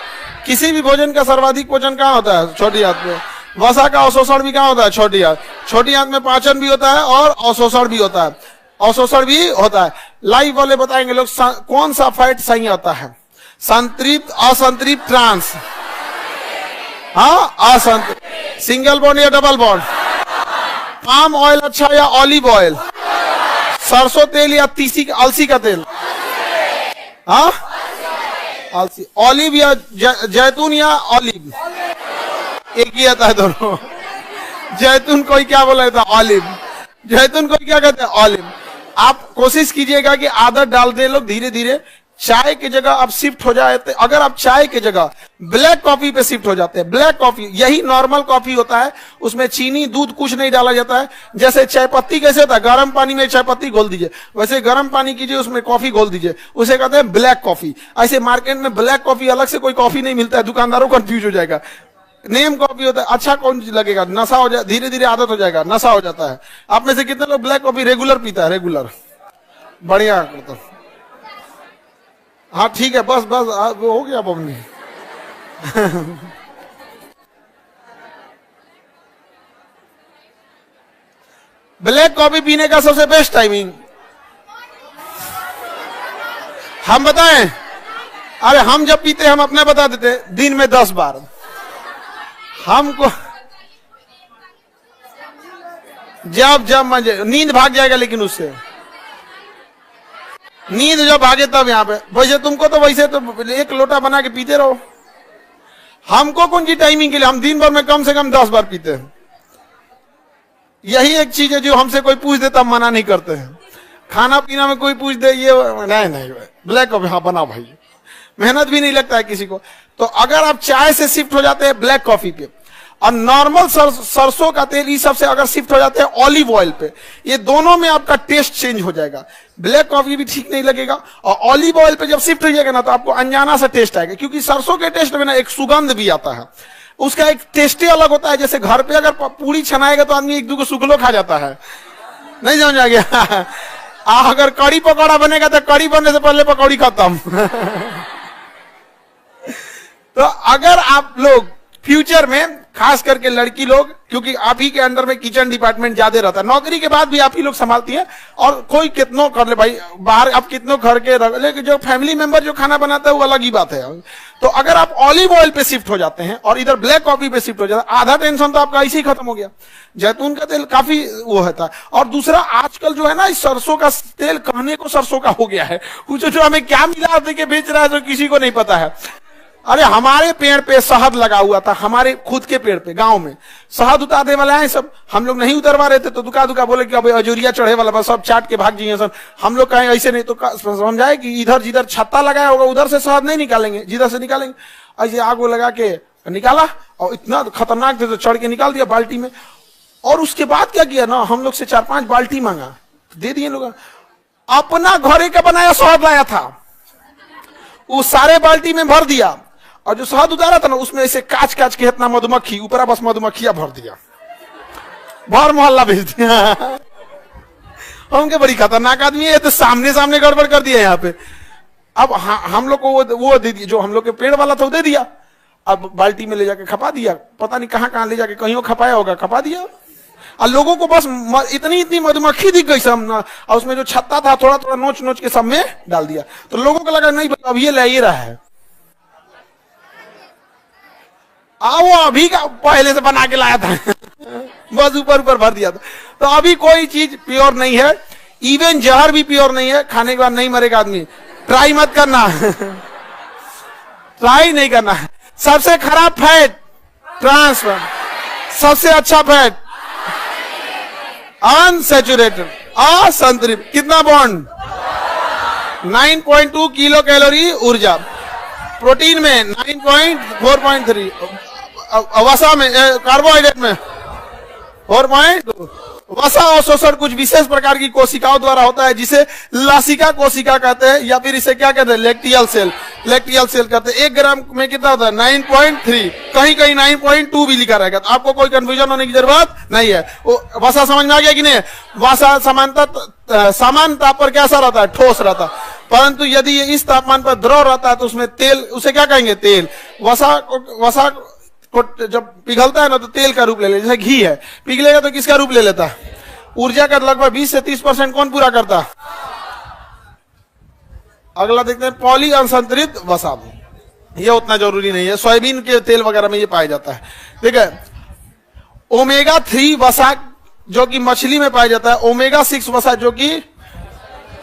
किसी भी भोजन का सर्वाधिक पाचन कहाँ होता है, छोटी आंत में। वसा का अवशोषण भी कहाँ होता है, छोटी आंत। छोटी आंत में पाचन भी होता है और अवशोषण भी होता है, अवशोषण भी होता है। लाइव वाले बताएंगे लोग कौन सा फैट सही होता है, संतृप्त, असंतृप्त, ट्रांस, हाँ असंतृप्त, सिंगल बॉन्ड या डबल बॉन्ड, पाम ऑयल अच्छा या ऑलिव ऑयल, सरसों तेल या तीसी अलसी का तेल, हाँ अलसी, ऑलिव या जैतून या ऑलिव, एक ही आता है दोनों। जैतून कोई क्या बोला था, ऑलिव। जैतून कोई क्या कहते हैं, ऑलिव। आप कोशिश कीजिएगा कि आदत डाल दे लोग धीरे धीरे। चाय की जगह आप शिफ्ट हो जाते, अगर आप चाय की जगह ब्लैक कॉफी पे शिफ्ट हो जाते हैं, ब्लैक कॉफी यही नॉर्मल कॉफी होता है, उसमें चीनी दूध कुछ नहीं डाला जाता है। जैसे चाय पत्ती कैसे होता है, गर्म पानी में चाय पत्ती घोल दीजिए, वैसे गर्म पानी कीजिए, उसमें कॉफी घोल दीजिए, उसे कहते हैं ब्लैक कॉफी। ऐसे मार्केट में ब्लैक कॉफी अलग से कोई कॉफी नहीं मिलता है, दुकानदारों कंफ्यूज हो जाएगा। नेम कॉफी होता है, अच्छा कौन लगेगा, नशा हो जाए, धीरे धीरे आदत हो जाएगा, नशा हो जाता है। आप में से कितने लोग ब्लैक कॉफी रेगुलर पीता है, रेगुलर, बढ़िया करता। हाँ ठीक है, बस बस हो गया पवनी। ब्लैक कॉफी पीने का सबसे बेस्ट टाइमिंग हम बताएं? अरे हम जब पीते हम अपने बता देते, दिन में 10 बार। हमको जब मजे, नींद भाग जाएगा, लेकिन उससे नींद जब भागे तब यहाँ पे। वैसे तुमको तो वैसे तो एक लोटा बना के पीते रहो, हमको कौन सी टाइमिंग के लिए, हम दिन भर में कम से कम 10 बार पीते हैं। यही एक चीज है जो हमसे कोई पूछ दे तब मना नहीं करते हैं। खाना पीना में कोई पूछ दे, ये नहीं ब्लैक कॉफी, हाँ बनाओ भाई, मेहनत भी नहीं लगता है किसी को। तो अगर आप चाय से शिफ्ट हो जाते हैं ब्लैक कॉफी पे, और नॉर्मल सरसों का तेल, ये सबसे अगर शिफ्ट हो जाते हैं ऑलिव ऑयल पे, ये दोनों में आपका टेस्ट चेंज हो जाएगा। ब्लैक कॉफी भी ठीक नहीं लगेगा, और ऑलिव ऑयल पे जब शिफ्ट हो जाएगा ना, तो आपको अनजाना सा टेस्ट आएगा। क्योंकि सरसों के टेस्ट में ना एक सुगंध भी आता है, उसका एक टेस्ट ही अलग होता है। जैसे घर पे अगर पूरी छनाएगा तो आदमी एक दो को सुखलो खा जाता है, नहीं समझ आ गया? अगर कड़ी पकौड़ा बनेगा तो कड़ी बनने से पहले पकौड़ी खत्म। तो अगर आप लोग फ्यूचर में, खास करके लड़की लोग, क्योंकि आप ही के अंडर में किचन डिपार्टमेंट ज्यादा रहता है, नौकरी के बाद भी आप ही लोग संभालती हैं, और कोई कितनों कर ले भाई, बाहर आप कितनों घर के रख, लेकिन जो फैमिली मेंबर जो खाना बनाता है वो अलग ही बात है। तो अगर आप ऑलिव ऑयल पे शिफ्ट हो जाते हैं और इधर ब्लैक कॉफी पे शिफ्ट हो जाता है, आधा टेंशन तो आपका ऐसे ही खत्म हो गया। जैतून का तेल काफी वो होता है। और दूसरा, आजकल जो है ना, इस सरसों का तेल कहने को सरसों का हो गया है, जो हमें क्या मिला दे के बेच रहा है तो किसी को नहीं पता है। अरे हमारे पेड़ पे शहद लगा हुआ था, हमारे खुद के पेड़ पे, गांव में शहद उतारने वाले हैं सब, हम लोग नहीं उतरवा रहे थे, तो दुका दुका बोले कि अब अजूरिया चढ़े वाला, बस सब चाट के भाग जाइए सब। हम लोग कहें ऐसे नहीं, तो समझाए कि इधर जिधर छत्ता लगाया होगा उधर से शहद नहीं निकालेंगे, जिधर से निकालेंगे। ऐसे आग लगा के निकाला, और इतना खतरनाक थे तो चढ़ के निकाल दिया बाल्टी में। और उसके बाद क्या किया ना, हम लोग से 4-5 बाल्टी मांगा, दे दिए लोग। अपना घरे का बनाया शहद लाया था, वो सारे बाल्टी में भर दिया, और जो शहद उतारा था ना, उसमें ऐसे काच काच के इतना मधुमक्खी, ऊपर बस मधुमक्खियां भर दिया, भर मोहल्ला भेज दिया। हमके बड़ी खतरनाक आदमी है, तो सामने सामने गड़बड़ कर दिया यहाँ पे। अब हम लोग को वो दे दिया, जो हम लोग के पेड़ वाला था वो दे दिया, अब बाल्टी में ले जाके खपा दिया, पता नहीं कहाँ कहाँ ले जाके, कहीं खपाया होगा, खपा दिया। और लोगों को बस इतनी इतनी मधुमक्खी दिख गई सब, और उसमें जो छत्ता था थोड़ा थोड़ा नोच नोच के सब में डाल दिया। तो लोगों को लगा नहीं अब ये ले रहा है, वो अभी का पहले से बना के लाया था, बस ऊपर ऊपर भर दिया था। तो अभी कोई चीज प्योर नहीं है, इवन जहर भी प्योर नहीं है। खाने के बाद नहीं मरेगा आदमी, ट्राई मत करना। ट्राई नहीं करना है। सबसे खराब फैट ट्रांस फैट। सबसे अच्छा फैट अनसैचुरेटेड, असंतृप्त। कितना बॉन्ड? 9.2 किलो कैलोरी ऊर्जा। प्रोटीन में 9.4.3, वसा में, कार्बोहाइड्रेट में 4.2। वसा अवशोषण कुछ विशेष प्रकार की कोशिकाओं द्वारा होता है जिसे लसिका कोशिका कहते हैं, या फिर इसे क्या कहते हैं? Lacteal cell. लैक्टियल सेल कहते हैं। 1 ग्राम में कितना होता है? 9.3, कहीं कहीं 9.2 भी लिखा रहेगा, तो आपको कोई कंफ्यूजन होने की जरूरत नहीं है। वसा समझ में आ गया कि नहीं? वसा सामान्य ताप पर कैसा रहता है? ठोस रहता है। परंतु यदि ये इस तापमान पर द्रव रहता है तो उसमें तेल, उसे क्या कहेंगे? तेल। वसा को जब पिघलता है ना तो तेल का रूप ले लेता है। जैसे घी है, पिघलेगा तो किसका रूप ले लेता है? ऊर्जा का लगभग 20 से 30% कौन पूरा करता है? अगला देखते हैं, पॉली अनसंतृप्त वसा। ये उतना जरूरी नहीं है, सोयाबीन के तेल वगैरह में ये पाया जाता है। ठीक है। ओमेगा 3 वसा जो कि मछली में पाया जाता है, ओमेगा 6 वसा जो कि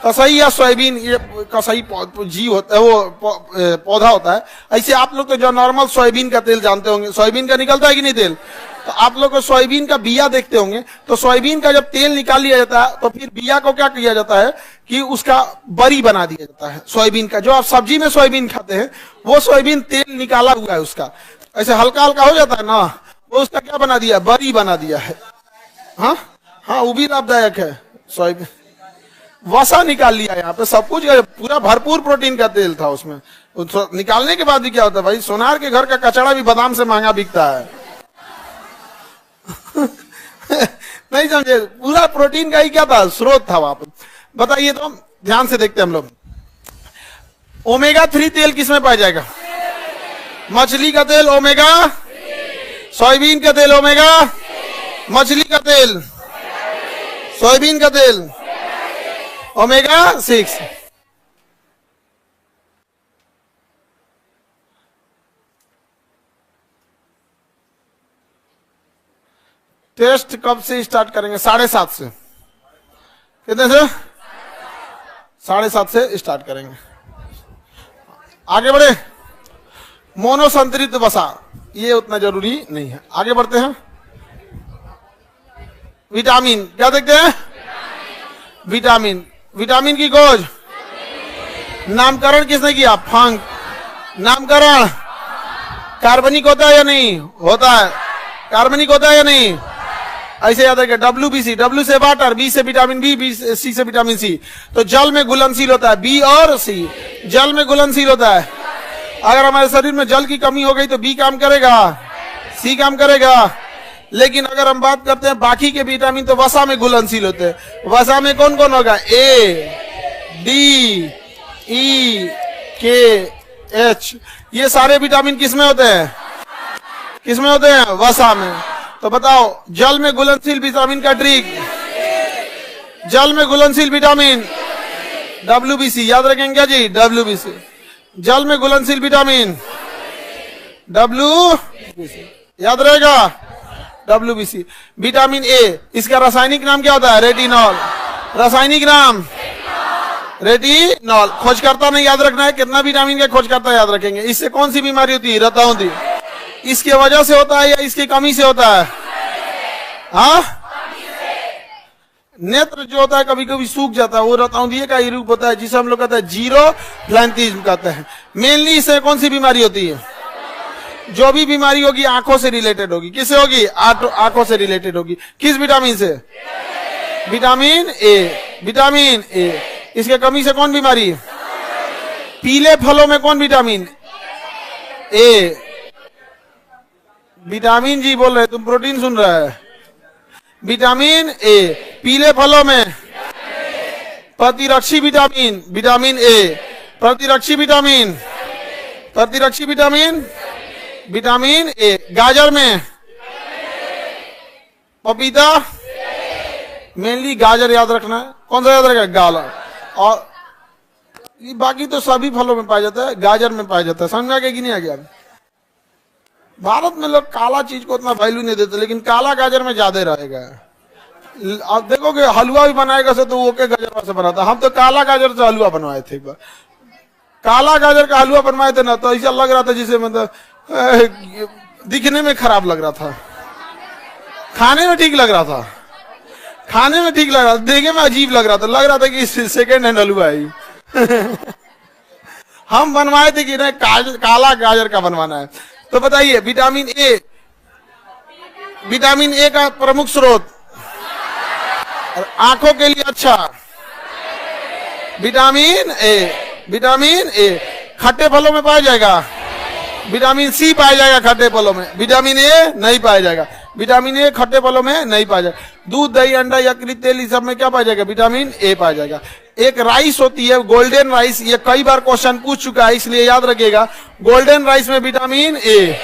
कसई या सोयाबीन, ये कसई जीव होता है, वो पौधा होता है। ऐसे आप लोग तो जो नॉर्मल सोयाबीन का तेल जानते होंगे, सोयाबीन का निकलता है कि नहीं तेल? तो आप लोग को सोयाबीन का बिया देखते होंगे, तो सोयाबीन का जब तेल निकाल लिया जाता है तो फिर बिया को क्या किया जाता है कि उसका बरी बना दिया जाता है। सोयाबीन का जो आप सब्जी में सोयाबीन खाते हैं, वो सोयाबीन तेल निकाला हुआ है, उसका ऐसे हल्का हल्का हो जाता है ना, वो उसका क्या बना दिया? बरी बना दिया है। हाँ हाँ, वो भी लाभदायक है। सोयाबीन वसा निकाल लिया, यहाँ पे सब कुछ पूरा भरपूर प्रोटीन का तेल था उसमें। निकालने के बाद भी क्या होता है भाई? सोनार के घर का कचड़ा भी बादाम से महंगा बिकता है। नहीं समझे? पूरा प्रोटीन का ही क्या था? स्रोत था वहां पर। बताइए तो, ध्यान से देखते हैं हम लोग। ओमेगा 3 तेल किसमें पाया जाएगा? मछली का तेल ओमेगा, सोयाबीन का तेल ओमेगा, मछली का तेल, सोयाबीन का तेल ओमेगा 6। टेस्ट कब से स्टार्ट करेंगे? 7:30 से। कितने से? 7:30 से स्टार्ट करेंगे। आगे बढ़े। मोनोसंतृप्त वसा, ये उतना जरूरी नहीं है। आगे बढ़ते हैं। विटामिन, क्या देखते हैं? विटामिन। विटामिन की खोज, नामकरण किसने किया? फंक। नामकरण कार्बनिक होता है या नहीं? होता है। कार्बनिक होता है या नहीं? ऐसे याद रखिए। WBC, W से वाटर, B से विटामिन बी, C से विटामिन सी। तो जल में घुलनशील होता है B और C। जल में घुलनशील होता है। अगर हमारे शरीर में जल की कमी हो गई तो B काम करेगा, C काम करेगा। लेकिन अगर हम बात करते हैं बाकी के विटामिन, तो वसा में घुलनशील होते हैं। वसा में कौन कौन होगा? A, D, E, K, H। ये सारे विटामिन किसमें होते हैं? किसमें होते हैं? वसा में। तो बताओ, जल में घुलनशील विटामिन का ट्रिक, जल में घुलनशील विटामिन WBC, याद रखेंगे क्या जी? WBC। जल में घुलनशील विटामिन WBC, याद रहेगा? WBC। विटामिन A, इसका रासायनिक नाम क्या होता है? रेटिनॉल। रासायनिक नाम रेटिनॉल। खोजकर्ता नहीं याद रखना है, कितना विटामिन का खोजकर्ता याद रखेंगे। इससे कौन सी बीमारी होती है? रतौंधी। इसके वजह से होता है या इसकी कमी से होता है? हाँ, नेत्र जो होता है कभी कभी सूख जाता है, वो रतौंधी का ही रूप होता है, जिसे हम लोग कहते हैं जीरो फ्लैंथिज्म कहते हैं। मेनली इससे कौन सी बीमारी होती है? जो भी बीमारी होगी आंखों से रिलेटेड होगी। किससे होगी? आंखों से रिलेटेड होगी। किस विटामिन से? Vitamin A. विटामिन ए, इसके कमी से कौन बीमारी? पीले फलों में कौन विटामिन? ए। विटामिन जी बोल रहे, तुम प्रोटीन सुन रहा है। विटामिन ए, पीले फलों में प्रतिरक्षी विटामिन, विटामिन ए। प्रतिरक्षी विटामिन, प्रतिरक्षी विटामिन, विटामिन ए। गाजर में, पपीता, मेनली गाजर याद रखना है। कौन सा याद रखना? गाजर। और बाकी तो सभी फलों में पाया जाता है, गाजर में पाया जाता है। समझ में आ गया कि नहीं आ गया? भारत में लोग काला चीज को उतना वैल्यू नहीं देते, लेकिन काला गाजर में ज्यादा रहेगा। आप देखोगे हलवा भी बनाएगा से तो वो के गाजर से बनाता। हम तो काला गाजर से हलवा बनवाए थे एक बार। काला गाजर का हलवा बनवाए थे ना, तो ऐसा लग रहा था जिसे मतलब दिखने में खराब लग रहा था, खाने में ठीक लग रहा था, खाने में ठीक लग रहा था, देखने में अजीब लग रहा था कि सेकेंड हैंड हलवा है। हम बनवाए थे कि नहीं काला गाजर का बनवाना है। तो बताइए विटामिन ए का प्रमुख स्रोत आंखों के लिए अच्छा विटामिन ए खट्टे फलों में पाया जाएगा, विटामिन सी पाया जाएगा खट्टे फलों में, विटामिन ए नहीं पाया जाएगा, विटामिन ए खट्टे फलों में नहीं पाया जाएगा। दूध दही अंडा यकृत तेल इस सब में क्या पाया जाएगा, विटामिन ए पाया जाएगा। एक राइस होती है गोल्डन राइस, ये कई बार क्वेश्चन पूछ चुका है इसलिए याद रखिएगा। गोल्डन राइस में विटामिन ए,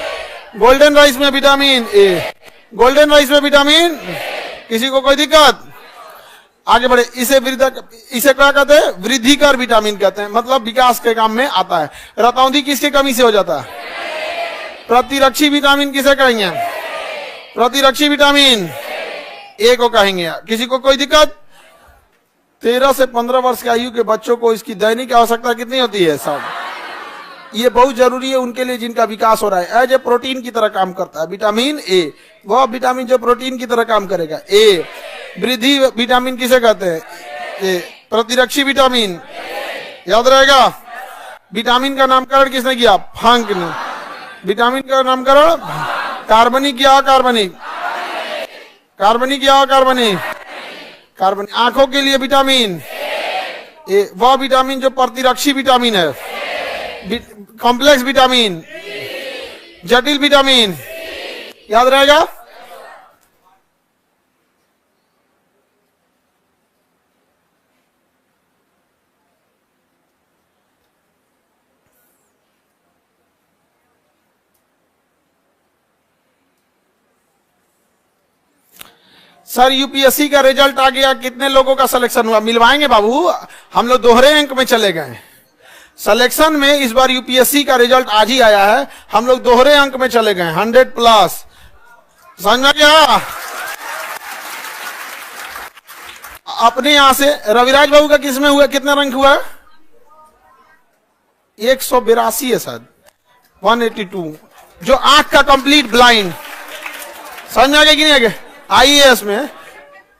गोल्डन राइस में विटामिन ए, गोल्डन राइस में विटामिन, किसी को कोई दिक्कत? आगे बढ़े। इसे क्या कहते हैं, वृद्धिकर विटामिन कहते हैं, मतलब विकास के काम में आता है। रतौंधी किसकी कमी से हो जाता है? प्रतिरक्षी विटामिन किसे कहेंगे? प्रतिरक्षी विटामिन ए को कहेंगे। किसी को कोई दिक्कत? 13 से 15 वर्ष की आयु के बच्चों को इसकी दैनिक आवश्यकता कितनी होती है? सब। ये बहुत जरूरी है उनके लिए जिनका विकास हो रहा है। एज ए प्रोटीन की तरह काम करता है विटामिन ए, वह विटामिन जो प्रोटीन की तरह काम करेगा। ए वृद्धि विटामिन किसे कहते हैं? ए प्रतिरक्षी विटामिन, याद रहेगा। विटामिन का नामकरण किसने किया? फंक ने। विटामिन का नामकरण कार्बनिक या अकार्बनिक? कार्बनिक या अकार्बनिक? कार्बनिक। आंखों के लिए विटामिन ए, वह विटामिन जो प्रतिरक्षी विटामिन है। कॉम्प्लेक्स विटामिन, जटिल विटामिन, याद रहेगा। सर यूपीएससी का रिजल्ट आ गया, कितने लोगों का सिलेक्शन हुआ? मिलवाएंगे बाबू, हम लोग दोहरे अंक में चले गए सिलेक्शन में। इस बार यूपीएससी का रिजल्ट आज ही आया है, हम लोग दोहरे अंक में चले गए 100+। समझ में गया? अपने यहां से रविराज बाबू का किसमें हुआ, कितना रंक हुआ? 182 है शायद, 182, जो आंख का कंप्लीट ब्लाइंड। समझ में आ गया कि नहीं आ गया? आईएएस में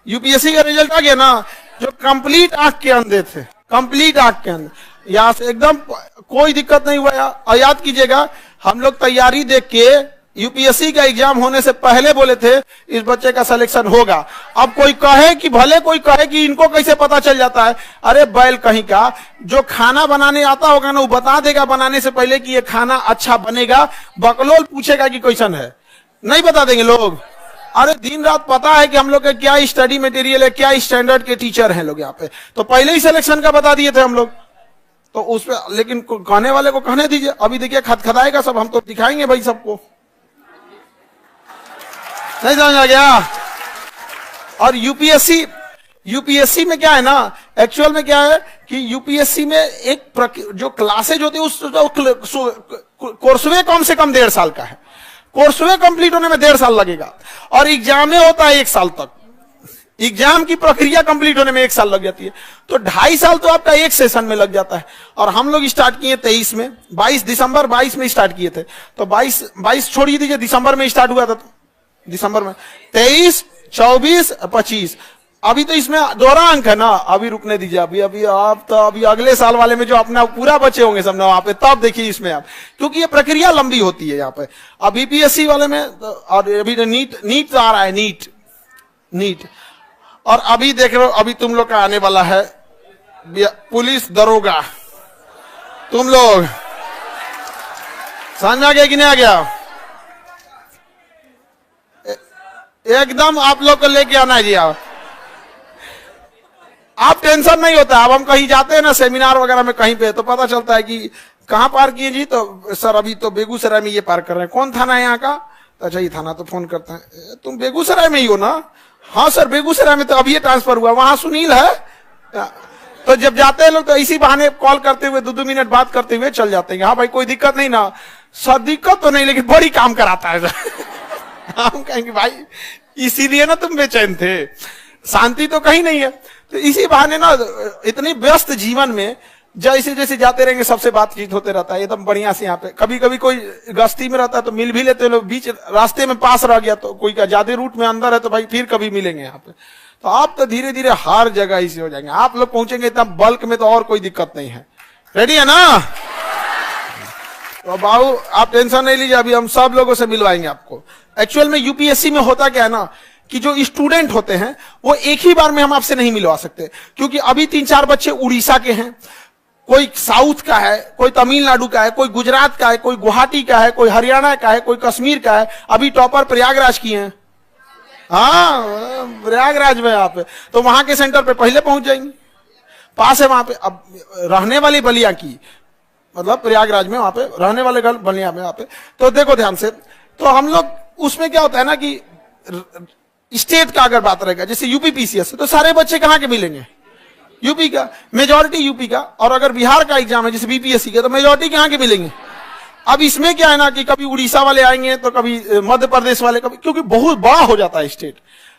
यूपीएससी का रिजल्ट आ गया ना, जो कंप्लीट आंख के अंधे थे, कंप्लीट आंख के अंधे, यहां से एकदम कोई दिक्कत नहीं हुआ। और याद कीजिएगा, हम लोग तैयारी देख के यूपीएससी का एग्जाम होने से पहले बोले थे इस बच्चे का सिलेक्शन होगा। अब कोई कहे कि भले कोई कहे कि इनको कैसे पता चल जाता है, अरे बैल कहीं का, जो खाना बनाने आता होगा ना वो बता देगा बनाने से पहले कि ये खाना अच्छा बनेगा। बकलोल पूछेगा कि क्वेश्चन है, नहीं बता देंगे लोग। अरे दिन रात पता है कि हम लोग के क्या स्टडी मटेरियल है, क्या स्टैंडर्ड के टीचर हैं लोग यहाँ पे, तो पहले ही सिलेक्शन का बता दिए थे हम लोग। तो उस पे लेकिन कहने वाले को कहने दीजिए, अभी देखिए खदखदाएगा सब, हम तो दिखाएंगे भाई सबको। नहीं समझ आ गया? और यूपीएससी में क्या है ना, एक्चुअल में क्या है कि यूपीएससी में एक जो क्लासेज होती है उस कोर्सवे कम से कम 1.5 साल का है। कोर्सवे कंप्लीट होने में 1.5 साल लगेगा, और एग्जाम में होता है 1 साल तक। एग्जाम की प्रक्रिया कंप्लीट होने में 1 साल लग जाती है, तो 2.5 साल तो आपका एक सेशन में लग जाता है। और हम लोग स्टार्ट किए 23 में, 22 दिसंबर 22 में स्टार्ट किए थे, तो 22 छोड़िए दीजिए, दिसंबर में स्टार्ट हुआ था, तो दिसंबर में 23, 24, 25। अभी तो इसमें दोहरा अंक है ना, अभी रुकने दीजिए, अभी आप तो अभी अगले साल वाले में जो अपना पूरा बचे होंगे सब ना वहां पे, तब देखिए इसमें आप, क्योंकि ये प्रक्रिया लंबी होती है यहाँ पे। अब बीपीएससी वाले में और अभी नीट आ रहा है, नीट। और अभी देख रहे हो, अभी तुम लोग का आने वाला है पुलिस दरोगा। तुम लोग समझ आ गया कि नहीं आ गया? एकदम आप लोग को लेके आना है जी। आप टेंशन नहीं होता। अब हम कहीं जाते हैं ना सेमिनार वगैरह में कहीं पे, तो पता चलता है कि कहाँ पार किए जी, तो सर अभी तो बेगूसराय में ये पार कर रहे हैं। कौन थाना है यहाँ का? तो अच्छा ये थाना, तो फोन करते हैं, तुम बेगूसराय में ही हो ना? हाँ सर बेगूसराय में, तो अभी ये ट्रांसफर हुआ, वहां सुनील है। तो जब जाते हैं लोग तो इसी बहाने कॉल करते हुए 2-2 मिनट बात करते हुए चल जाते हैं। हाँ भाई कोई दिक्कत नहीं ना? सर दिक्कत तो नहीं, लेकिन बड़ी काम कराता है। हम कहेंगे भाई इसीलिए ना तुम बेचैन थे, शांति तो कहीं नहीं है। तो इसी बहाने ना इतनी व्यस्त जीवन में जैसे जैसे जाते रहेंगे सबसे बातचीत होते रहता है एकदम बढ़िया से। यहाँ पे कभी कभी कोई गश्ती में रहता है तो मिल भी लेते हैं लोग, बीच रास्ते में पास रह गया तो कोई का ज्यादा रूट में अंदर है तो भाई फिर कभी मिलेंगे यहाँ पे। तो आप तो धीरे धीरे हर जगह ही से हो जाएंगे, आप लोग पहुंचेंगे इतना बल्क में तो और कोई दिक्कत नहीं है। रेडी है ना? तो बाबू आप टेंशन नहीं लीजिए, अभी हम सब लोगों से मिलवाएंगे आपको। एक्चुअल में यूपीएससी में होता क्या है ना कि जो स्टूडेंट होते हैं वो एक ही बार में हम आपसे नहीं मिलवा सकते, क्योंकि अभी 3-4 बच्चे उड़ीसा के हैं, कोई साउथ का है, कोई तमिलनाडु का है, कोई गुजरात का है, कोई गुवाहाटी का है, कोई हरियाणा का है, कोई कश्मीर का है। अभी टॉपर प्रयागराज की हैं, हाँ प्रयागराज में आप, तो वहां के सेंटर पे पहले पहुंच जाएंगे, पास है वहां पे। अब रहने वाली बलिया की मतलब प्रयागराज में, वहां पे रहने वाले घर बलिया में वहां पे। तो देखो ध्यान से, तो हम लोग उसमें क्या होता है ना कि स्टेट का अगर बात रहेगा, जैसे यूपी पीसीएस तो सारे बच्चे कहां के मिलेंगे? यूपी का, मेजॉरिटी यूपी का। और अगर बिहार का एग्जाम है जैसे बीपीएससी का तो मेजॉरिटी कहां के मिलेंगे? अब इसमें क्या है ना कि कभी उड़ीसा वाले आएंगे तो कभी मध्य प्रदेश वाले, कभी, क्योंकि बहुत बड़ा हो जाता है स्टेट,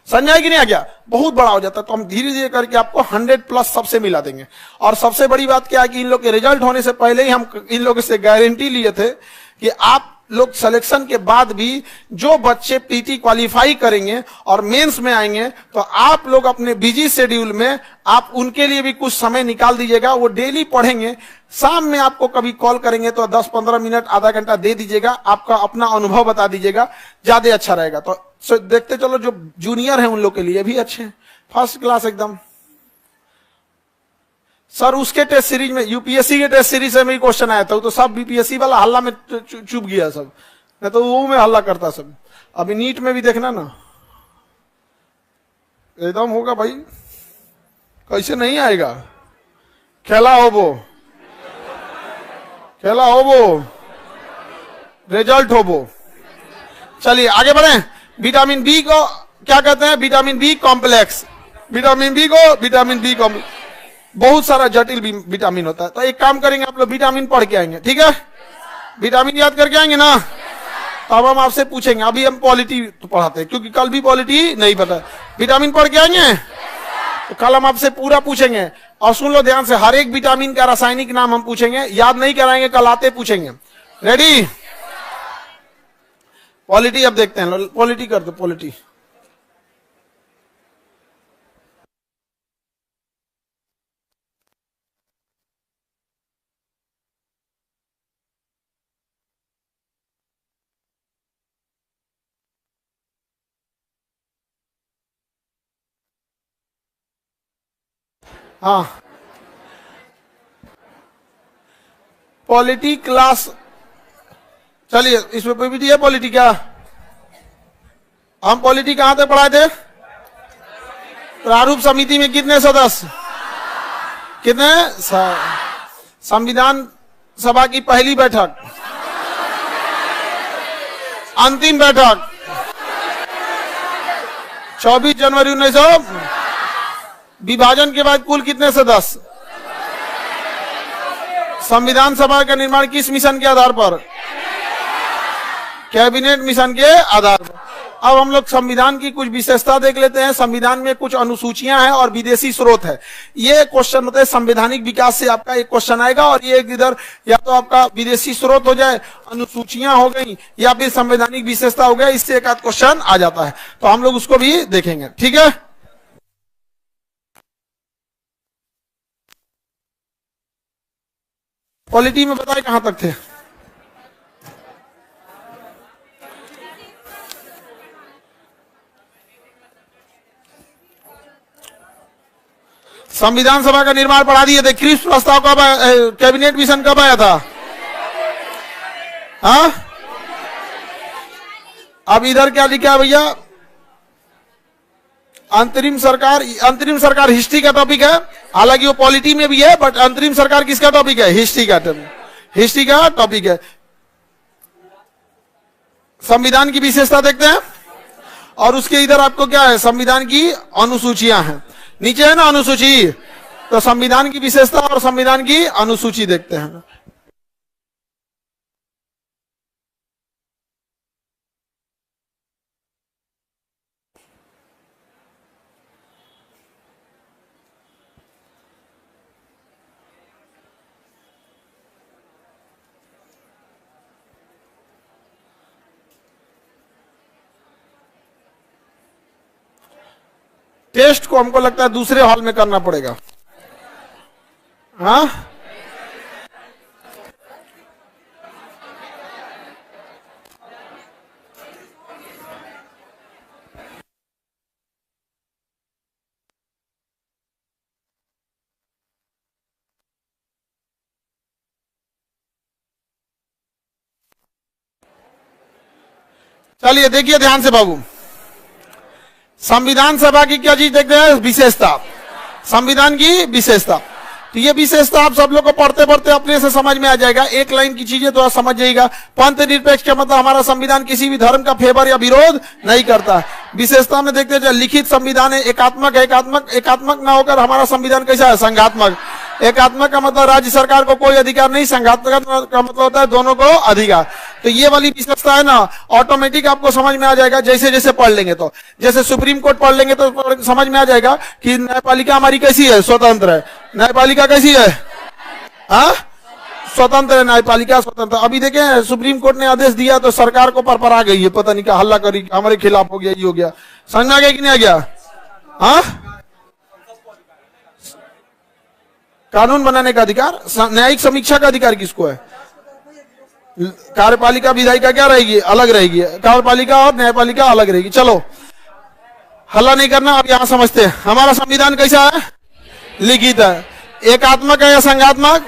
समझाए कि नहीं आ गया? बहुत बड़ा हो जाता है। तो हम धीरे धीरे करके आपको 100+ सबसे मिला देंगे। और सबसे बड़ी बात क्या है कि इन लोग के रिजल्ट होने से पहले ही हम इन लोगों से गारंटी लिए थे कि आप लोग सिलेक्शन के बाद भी जो बच्चे पीटी क्वालिफाई करेंगे और मेंस में आएंगे तो आप लोग अपने बिजी शेड्यूल में आप उनके लिए भी कुछ समय निकाल दीजिएगा। वो डेली पढ़ेंगे, शाम में आपको कभी कॉल करेंगे तो 10-15 मिनट आधा घंटा दे दीजिएगा, आपका अपना अनुभव बता दीजिएगा, ज्यादा अच्छा रहेगा। तो देखते चलो जो जूनियर है उन लोग के लिए भी अच्छे हैं, फर्स्ट क्लास एकदम। सर उसके टेस्ट सीरीज में, यूपीएससी के टेस्ट सीरीज में क्वेश्चन आया था तो सब बीपीएससी वाला हल्ला में चुप गया सब, नहीं तो वो में हल्ला करता सब। अभी नीट में भी देखना ना, एकदम होगा भाई, कैसे नहीं आएगा? खेला हो वो, खेला हो वो, रिजल्ट हो वो। चलिए आगे बढ़े। विटामिन बी को क्या कहते हैं? Vitamin B complex. Vitamin B को विटामिन बी कॉम्प्लेक्स, बहुत सारा जटिल विटामिन होता है। तो एक काम करेंगे, आप लोग विटामिन पढ़ के आएंगे, ठीक है? विटामिन याद करके आएंगे ना? तो अब हम आपसे पूछेंगे, अभी हम पॉलिटी तो पढ़ाते हैं क्योंकि कल भी पॉलिटी नहीं पता। विटामिन पढ़ के आएंगे तो कल हम आपसे पूरा पूछेंगे। और सुन लो ध्यान से, हर एक विटामिन का रासायनिक नाम हम पूछेंगे, याद नहीं कराएंगे, कल आते पूछेंगे। रेडी? पॉलिटी अब देखते हैं, पॉलिटी कर दो, पॉलिटी। हाँ पॉलिटी क्लास, चलिए इसमें पीपीटी है पॉलिटी क्या? हम पॉलिटी कहां तक पढ़ाए थे? प्रारूप समिति में कितने सदस्य? कितने? संविधान सभा की पहली बैठक, अंतिम बैठक 24 जनवरी 1900। विभाजन के बाद कुल कितने सदस्य? संविधान सभा का निर्माण किस मिशन के आधार पर? कैबिनेट मिशन के आधार पर। अब हम लोग संविधान की कुछ विशेषता देख लेते हैं। संविधान में कुछ अनुसूचियां हैं और विदेशी स्रोत है। ये क्वेश्चन होते हैं संवैधानिक विकास से, आपका एक क्वेश्चन आएगा और ये इधर या तो आपका विदेशी स्रोत हो जाए, अनुसूचियां हो गई, या फिर संवैधानिक विशेषता हो गया, इससे एक आध क्वेश्चन आ जाता है। तो हम लोग उसको भी देखेंगे, ठीक है? पॉलिटी में बताए कहां तक थे? संविधान सभा का निर्माण पढ़ा दिए थे। क्रिप्स प्रस्ताव कब, कैबिनेट मिशन कब आया था? हाँ अब इधर क्या लिखा है भैया? अंतरिम सरकार हिस्ट्री का टॉपिक है, हालांकि वो पॉलिटी में भी है, बट अंतरिम सरकार किसका टॉपिक है? हिस्ट्री का टॉपिक है। संविधान की विशेषता देखते हैं और उसके इधर आपको क्या है? संविधान की अनुसूचियां हैं, नीचे है ना अनुसूची, तो संविधान की विशेषता और संविधान की अनुसूची देखते हैं। टेस्ट को हमको लगता है दूसरे हॉल में करना पड़ेगा। हाँ, चलिए देखिए ध्यान से बाबू, संविधान सभा की क्या चीज देखते हैं? विशेषता, संविधान की विशेषता। तो ये विशेषता आप सब लोग को पढ़ते पढ़ते अपने से समझ में आ जाएगा। एक लाइन की चीजें तो आप समझ जाइएगा। पंथ निरपेक्ष का मतलब हमारा संविधान किसी भी धर्म का फेवर या विरोध नहीं करता। विशेषता में देखते हैं लिखित संविधान है, एकात्मक है। एकात्मक ना होकर हमारा संविधान कैसा है? संघात्मक। एकात्मक का मतलब राज्य सरकार को कोई अधिकार नहीं, संघात्मक का मतलब होता है दोनों को अधिकार। तो ये वाली विशेषता है ना, ऑटोमेटिक आपको समझ में आ जाएगा जैसे जैसे पढ़ लेंगे। तो जैसे सुप्रीम कोर्ट पढ़ लेंगे तो समझ में आ जाएगा कि न्यायपालिका हमारी कैसी है? स्वतंत्र है। न्यायपालिका कैसी है? हाँ, स्वतंत्र है न्यायपालिका, स्वतंत्र। अभी देखें सुप्रीम कोर्ट ने आदेश दिया तो सरकार को परपरा गई है, पता नहीं क्या हल्ला करी, हमारे खिलाफ हो गया, ये हो गया। समझ में आ गया कि नहीं आ गया? हाँ, कानून बनाने का अधिकार, न्यायिक समीक्षा का अधिकार किसको है? कार्यपालिका विधायिका क्या रहेगी? अलग रहेगी। कार्यपालिका और न्यायपालिका अलग रहेगी। चलो हल्ला नहीं करना, अब यहां समझते हैं हमारा संविधान कैसा है? लिखित है। एकात्मक है या संघात्मक?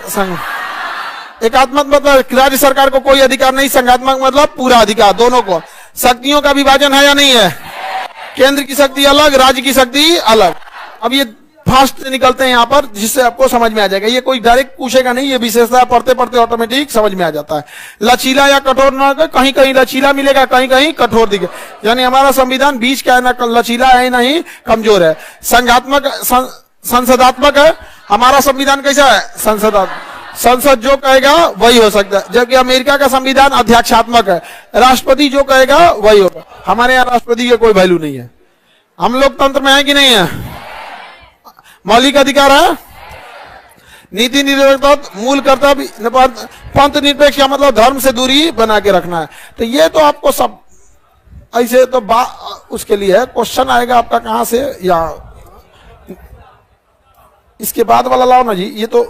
एकात्मक मतलब राज्य सरकार को कोई अधिकार नहीं, संघात्मक मतलब पूरा अधिकार, दोनों को। शक्तियों का विभाजन है या नहीं है? केंद्र की शक्ति अलग, राज्य की शक्ति अलग। अब ये फास्ट निकलते हैं यहाँ पर, जिससे आपको समझ में आ जाएगा। ये कोई डायरेक्ट पूछेगा नहीं, ये विशेषता पढ़ते पढ़ते ऑटोमेटिक समझ में आ जाता है। लचीला या कठोर ना, कहीं कहीं लचीला मिलेगा, कहीं कहीं कठोर दिखे। यानी हमारा संविधान बीच का है, ना लचीला है ना ही कमजोर है। संघात्मक, संसदात्मक है। हमारा संविधान कैसा है? संसदात्मक। संसद जो कहेगा वही हो सकता है। जबकि अमेरिका का संविधान अध्यक्षात्मक है, राष्ट्रपति जो कहेगा वही होगा। हमारे यहाँ राष्ट्रपति का कोई वैल्यू नहीं है। हम लोकतंत्र में है कि नहीं है? मौलिक अधिकार है, नीति निरपेक्षता, मूल कर्तव्य। पंथ निरपेक्ष का मतलब धर्म से दूरी बना के रखना है। तो ये तो आपको सब ऐसे तो उसके लिए है। क्वेश्चन आएगा आपका कहां से, या इसके बाद वाला लाओ ना जी। ये तो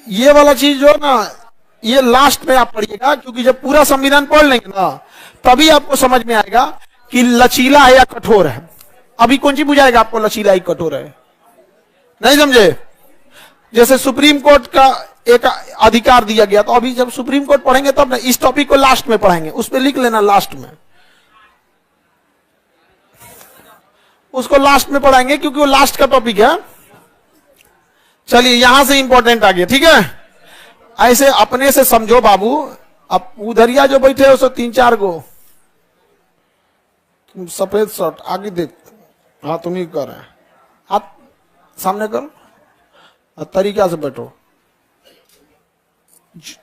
ये वाला चीज जो है ना, ये लास्ट में आप पढ़िएगा, क्योंकि जब पूरा संविधान पढ़ लेंगे ना तभी आपको समझ में आएगा कि लचीला है या कठोर है। अभी कौन सी बुझाएगा आपको लचीला या कठोर है? नहीं समझे? जैसे सुप्रीम कोर्ट का एक अधिकार दिया गया, तो अभी जब सुप्रीम कोर्ट पढ़ेंगे तब ना, इस टॉपिक को लास्ट में पढ़ेंगे, उस पर लिख लेना लास्ट में, उसको लास्ट में पढ़ाएंगे क्योंकि वो लास्ट का टॉपिक है। चलिए यहां से इंपॉर्टेंट आ गया, ठीक है? ऐसे अपने से समझो बाबू। अब उधरिया जो बैठे हो सो 3-4 गो सफेद शर्ट आगे देख, हाँ तुम ही कर रहे हैं, हाथ सामने करो, तरीका से बैठो।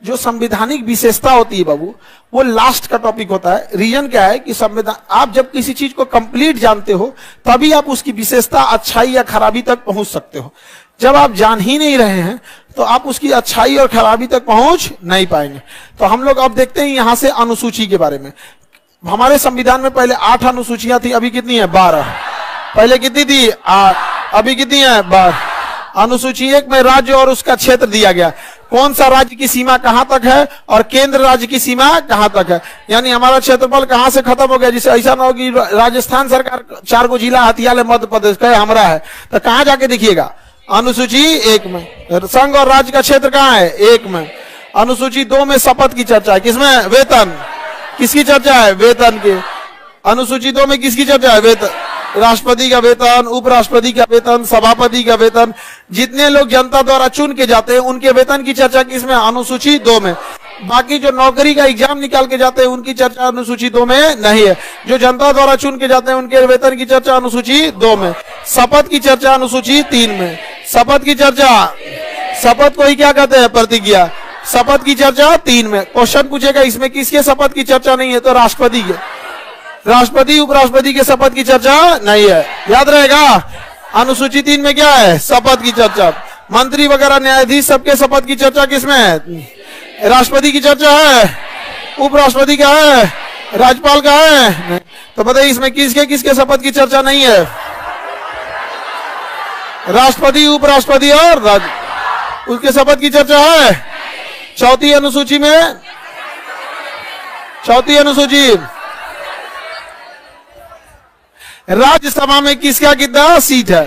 जो संवैधानिक विशेषता होती है बाबू, वो लास्ट का टॉपिक होता है। रीजन क्या है कि संविधान, आप जब किसी चीज को कंप्लीट जानते हो तभी आप उसकी विशेषता, अच्छाई या खराबी तक पहुंच सकते हो। जब आप जान ही नहीं रहे हैं तो आप उसकी अच्छाई और खराबी तक पहुंच नहीं पाएंगे। तो हम लोग अब देखते हैं यहां से अनुसूची के बारे में। हमारे संविधान में पहले 8 अनुसूचियां थी, अभी कितनी है? 12। पहले कितनी थी? 8, अभी कितनी है? 12। अनुसूची 1 में राज्य और उसका क्षेत्र दिया गया, कौन सा राज्य की सीमा कहां तक है और केंद्र राज्य की सीमा कहां तक है। यानी हमारा क्षेत्रफल कहां से खत्म हो गया। जिसे ऐसा ना हो कि राजस्थान सरकार 4 गो जिला हथियार है, मध्य प्रदेश का हमारा है, तो कहां जाके देखिएगा? अनुसूची 1 में। संघ और राज्य का क्षेत्र कहां है? 1 में। अनुसूची 2 में शपथ की चर्चा है, किसमें? वेतन। किसकी चर्चा है? वेतन की। अनुसूची 2 में किसकी चर्चा है? वेतन। राष्ट्रपति का वेतन, उपराष्ट्रपति का वेतन, सभापति का वेतन, जितने लोग जनता द्वारा चुन के जाते हैं उनके वेतन की चर्चा किसमें? अनुसूची 2 में। बाकी जो नौकरी का एग्जाम निकाल के जाते हैं उनकी चर्चा अनुसूची 2 में नहीं है। जो जनता द्वारा चुन के जाते हैं उनके वेतन की चर्चा अनुसूची 2 में। शपथ की चर्चा अनुसूची 3 में। शपथ की चर्चा, शपथ को ही क्या कहते हैं? प्रतिज्ञा। शपथ की चर्चा 3 में। क्वेश्चन पूछेगा इसमें किसके शपथ की चर्चा नहीं है? तो राष्ट्रपति के। राष्ट्रपति उपराष्ट्रपति के शपथ की चर्चा नहीं है, याद रहेगा। अनुसूची 3 में क्या है? शपथ की चर्चा। मंत्री वगैरह न्यायाधीश सबके शपथ की चर्चा किसमें है? राष्ट्रपति की चर्चा है, उपराष्ट्रपति का है, राज्यपाल का है। तो बताइए इसमें किसके किसके शपथ की चर्चा नहीं है? राष्ट्रपति, उपराष्ट्रपति और राज्य, उसके शपथ की चर्चा है। चौथी अनुसूची में, चौथी अनुसूची, राज्यसभा में किसका कितना सीट है?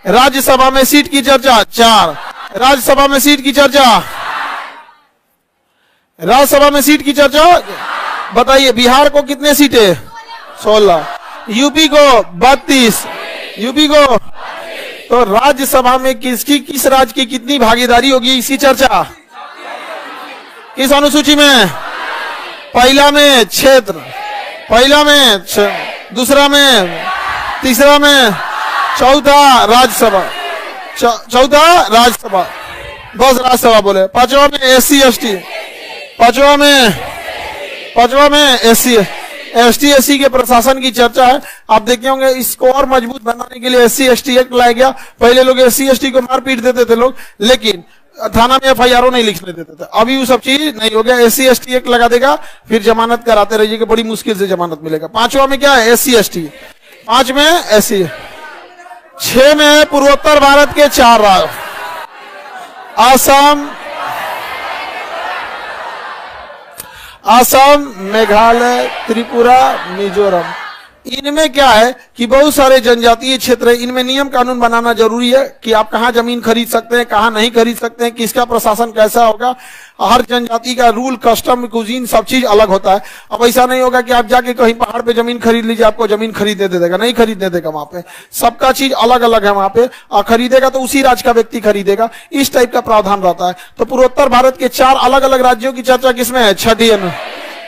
राज्यसभा में सीट की चर्चा 4। राज्यसभा में सीट की चर्चा, राज्यसभा में सीट की चर्चा बताइए। बिहार को कितने सीटें? 16। यूपी को 32। यूपी को, तो राज्यसभा में किसकी, किस राज्य की कितनी भागीदारी होगी, इसी चर्चा। किस अनुसूची में? पहला में क्षेत्र, पहला में, दूसरा में, तीसरा में, चौथा राज्यसभा, चौथा राज्यसभा, 10 राज्यसभा बोले। पांचवा में SC ST, पांचवा में SC ST के प्रशासन की चर्चा है। आप देखे होंगे, इसको और मजबूत बनाने के लिए SC ST एक्ट लाया गया। पहले लोग SC ST को मारपीट देते थे लोग, लेकिन थाना में FIR नहीं लिखने देते थे। अभी वो सब चीज नहीं हो गया। SC ST एक्ट लगा देगा, फिर जमानत कराते रहिए कि बड़ी मुश्किल से जमानत मिलेगा। पांचवा में क्या है? SC ST। 5 में SC। 6 में पूर्वोत्तर भारत के 4 राज्य, असम, मेघालय, त्रिपुरा, मिजोरम। इनमें क्या है कि बहुत सारे जनजातीय क्षेत्र है, इनमें नियम कानून बनाना जरूरी है कि आप कहाँ जमीन खरीद सकते हैं, कहाँ नहीं खरीद सकते हैं, किसका प्रशासन कैसा होगा। हर जनजाति का रूल, कस्टम, कुजीन सब चीज अलग होता है। अब ऐसा नहीं होगा कि आप जाके कहीं पहाड़ पे जमीन खरीद लीजिए, आपको जमीन खरीदने दे देगा, नहीं खरीदने देगा। वहां पे सबका चीज अलग अलग है। वहां पे खरीदेगा तो उसी राज्य का व्यक्ति खरीदेगा, इस टाइप का प्रावधान रहता है। तो पूर्वोत्तर भारत के 4 अलग अलग राज्यों की चर्चा किसमें है? 6ठी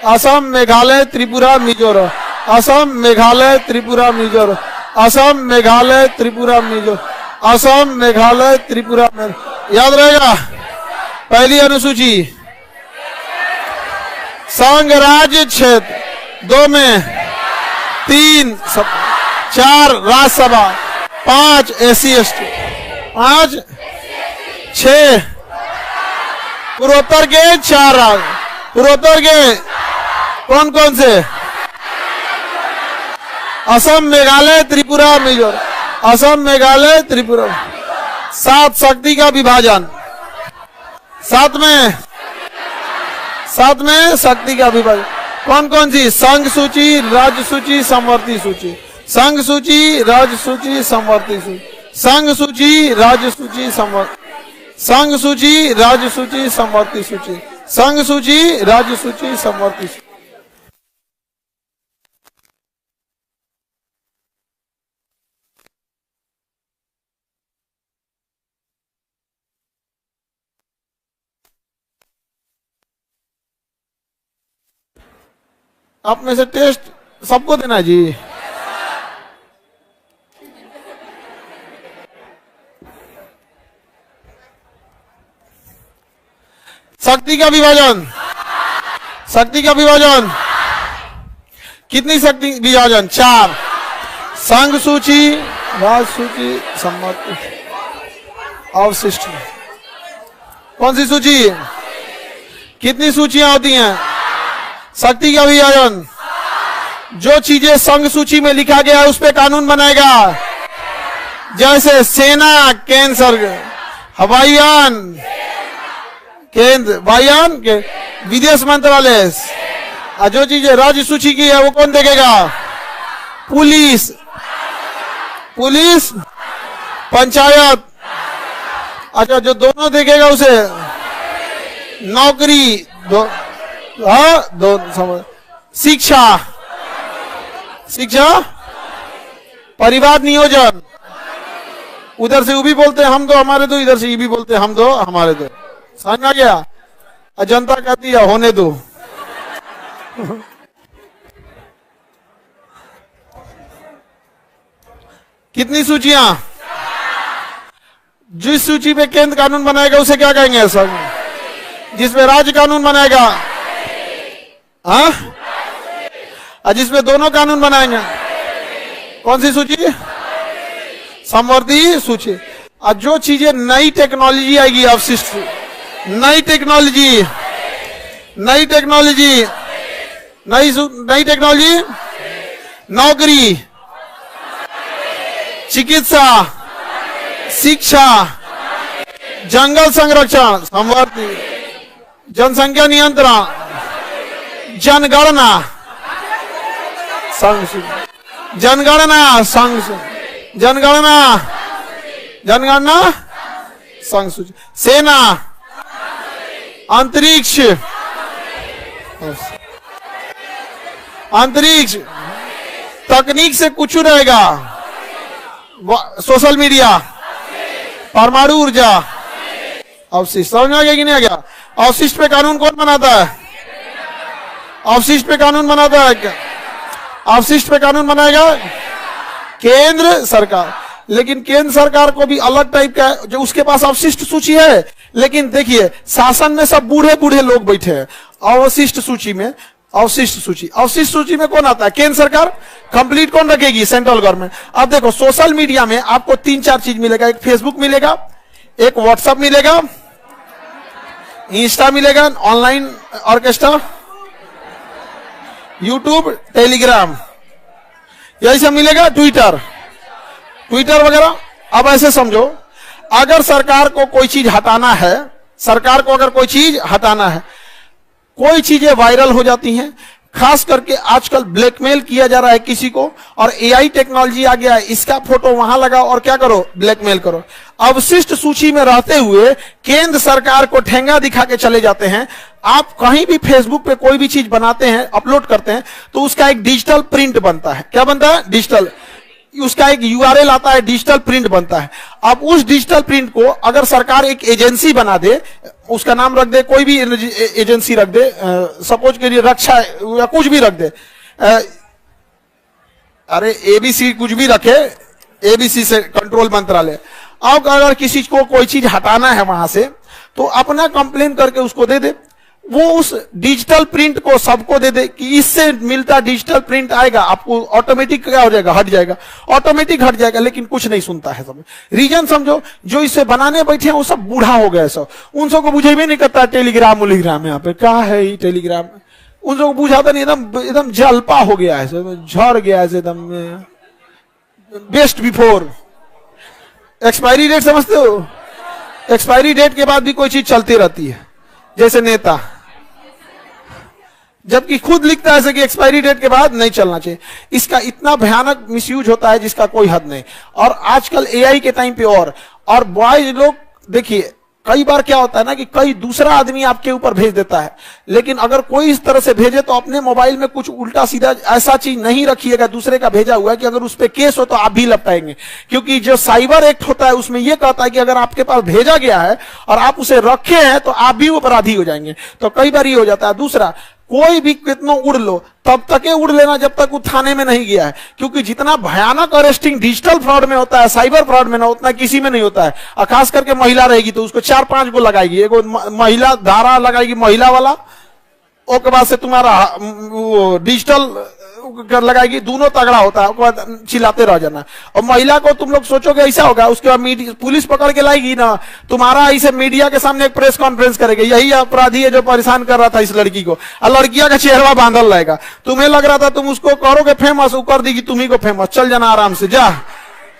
असम, मेघालय, त्रिपुरा, मिजोरम। असम, मेघालय, त्रिपुरा, मिजोरम। असम, मेघालय, त्रिपुरा, मिजोरम। असम, मेघालय, त्रिपुरा, याद रहेगा। पहली अनुसूची संघ राज्य क्षेत्र, 2 में 3, 4 राज्यसभा, 5 SC ST, 5, 6 पूर्वोत्तर के 4 राज्य। पूर्वोत्तर के कौन कौन से? असम, मेघालय, त्रिपुरा, मिजोरम। असम, मेघालय, त्रिपुरा। 7 शक्ति का विभाजन, 7 में शक्ति का विभाजन कौन कौन सी? संघ सूची, राज्य सूची, समवर्ती सूची। संघ सूची, राज्य सूची, समवर्ती सूची। संघ सूची, राज्य सूची, संघ सूची, राज्य सूची, समवर्ती सूची। संघ सूची, राज्य सूची, समवर्ती सूची। आप में से टेस्ट सबको देना है जी। शक्ति का विभाजन, शक्ति का विभाजन कितनी शक्ति विभाजन? 4। संघ सूची, राज्य सूची, सम्मति, अवशिष्ट। कौन सी सूची? कितनी सूचियां होती हैं? शक्ति का विभाजन, जो चीजें संघ सूची में लिखा गया है उस पे कानून बनाएगा। जैसे सेना केंद्र सरकार, हवाई यान केंद्र, वायुयान के विदेश मंत्रालय। जो चीजें राज्य सूची की है वो कौन देखेगा? Police, police, panchayat. अच्छा, जो दोनों देखेगा उसे नौकरी, दो समझ। शिक्षा, शिक्षा, परिवार नियोजन। उधर से वो भी बोलते हैं हम दो हमारे दो, इधर से ये भी बोलते हैं हम दो हमारे दो। समझ आ गया? जनता कहती है होने दो। कितनी सूचियां? जिस सूची पे केंद्र कानून बनाएगा उसे क्या कहेंगे? संघ। जिसमें राज्य कानून बनाएगा, हाँ, जिसमें दोनों कानून बनाएंगे, कौन सी सूची? समवर्ती सूची। और जो चीजें नई टेक्नोलॉजी आएगी, अवशिष्ट, नई टेक्नोलॉजी, नई टेक्नोलॉजी, नई टेक्नोलॉजी, नौकरी, चिकित्सा, शिक्षा, जंगल संरक्षण, संवर्धन, जनसंख्या नियंत्रण, जनगणना, जनगणना, जनगणना, जनगणना, संघ सूची, सेना, अंतरिक्ष, अंतरिक्ष, तकनीक से कुछ रहेगा, सोशल मीडिया, परमाणु ऊर्जा, अवशिष्ट। समझ में आ गया कि नहीं आ गया? अवशिष्ट पे कानून कौन बनाता है? अवशिष्ट पे कानून बनाता है क्या? अवशिष्ट पे कानून बनाएगा केंद्र सरकार। लेकिन केंद्र सरकार को भी अलग टाइप का जो उसके पास अवशिष्ट सूची है, लेकिन देखिए शासन में सब बूढ़े बूढ़े लोग बैठे हैं। अवशिष्ट सूची में, अवशिष्ट सूची में कौन आता है? केंद्र सरकार। कंप्लीट कौन रखेगी? Central government. अब देखो सोशल मीडिया में आपको 3-4 चीज मिलेगा। एक फेसबुक मिलेगा, एक व्हाट्सएप मिलेगा, इंस्टा मिलेगा, ऑनलाइन ऑर्केस्ट्रा, यूट्यूब, टेलीग्राम, यही सब मिलेगा, ट्विटर वगैरह। अब ऐसे समझो, अगर सरकार को कोई चीज हटाना है, सरकार को अगर कोई चीज हटाना है, कोई चीजें वायरल हो जाती हैं। खास करके आजकल ब्लैकमेल किया जा रहा है किसी को, और एआई टेक्नोलॉजी आ गया है, इसका फोटो वहां लगाओ और क्या करो? ब्लैकमेल करो। अवशिष्ट सूची में रहते हुए केंद्र सरकार को ठेंगा दिखा के चले जाते हैं। आप कहीं भी फेसबुक पे कोई भी चीज बनाते हैं, अपलोड करते हैं, तो उसका एक डिजिटल प्रिंट बनता है। क्या बनता है? डिजिटल, उसका एक यूआरएल आता है, डिजिटल प्रिंट बनता है। अब उस डिजिटल प्रिंट को अगर सरकार एक एजेंसी बना दे, उसका नाम रख दे, कोई भी एजेंसी रख दे, सपोज के लिए रक्षा या कुछ भी रख दे, अरे एबीसी कुछ भी रखे, एबीसी से कंट्रोल मंत्रालय। अब अगर किसी को कोई चीज हटाना है वहां से, तो अपना कंप्लेन करके उसको दे दे, वो उस डिजिटल प्रिंट को सबको दे दे कि इससे मिलता डिजिटल प्रिंट आएगा, आपको ऑटोमेटिक क्या हो जाएगा? हट जाएगा, ऑटोमेटिक हट जाएगा। लेकिन कुछ नहीं सुनता है सब। रीजन समझो, जो इसे बनाने बैठे हैं वो सब बूढ़ा हो गए सब, उन सबको बुझे भी नहीं करता। टेलीग्राम यहाँ पे क्या है? ये टेलीग्राम उन सबको बुझाता नहीं, एकदम जलपा हो गया है, झड़ गया है एकदम। बेस्ट बिफोर एक्सपायरी डेट, समझते हो? एक्सपायरी डेट के बाद भी कोई चीज चलती रहती है, जैसे नेता, जबकि खुद लिखता है कि एक्सपायरी डेट के बाद नहीं चलना चाहिए। इसका इतना भयानक मिसयूज होता है जिसका कोई हद नहीं। और आजकल एआई के टाइम पे और बॉयज लोग, देखिए कई बार क्या होता है ना कि कई दूसरा आदमी आपके ऊपर भेज देता है, लेकिन अगर कोई इस तरह से भेजे तो अपने मोबाइल में कुछ उल्टा सीधा ऐसा चीज नहीं रखिएगा दूसरे का भेजा हुआ कि अगर उस पर केस हो तो आप भी लपटाएंगे। क्योंकि जो साइबर एक्ट होता है उसमें यह कहता है कि अगर आपके पास भेजा गया है और आप उसे रखे हैं तो आप भी अपराधी हो जाएंगे। तो कई बार ये हो जाता है। दूसरा, कोई भी कितना उड़ लो, तब तक उड़ लेना जब तक वो थाने में नहीं गया है, क्योंकि जितना भयानक अरेस्टिंग डिजिटल फ्रॉड में होता है, साइबर फ्रॉड में ना, उतना किसी में नहीं होता है। और खास करके महिला रहेगी तो उसको 4-5 गो लगाएगी, एगो महिला धारा लगाएगी महिला वाला, उसके बाद से तुम्हारा वो डिजिटल लगाएगी, दोनों तगड़ा होता है, उसके बाद चिल्लाते रह जाना। और महिला को तुम लोग सोचोगे ऐसा होगा, उसके बाद पुलिस पकड़ के लाएगी ना, तुम्हारा ऐसे मीडिया के सामने एक प्रेस कॉन्फ्रेंस करेगी, यही अपराधी है जो परेशान कर रहा था इस लड़की को, और लड़किया का चेहरा बांधल रहेगा। तुम्हें लग रहा था तुम उसको करोगे फेमस, वो कर देगी तुम्ही को फेमस, चल जाना आराम से जा।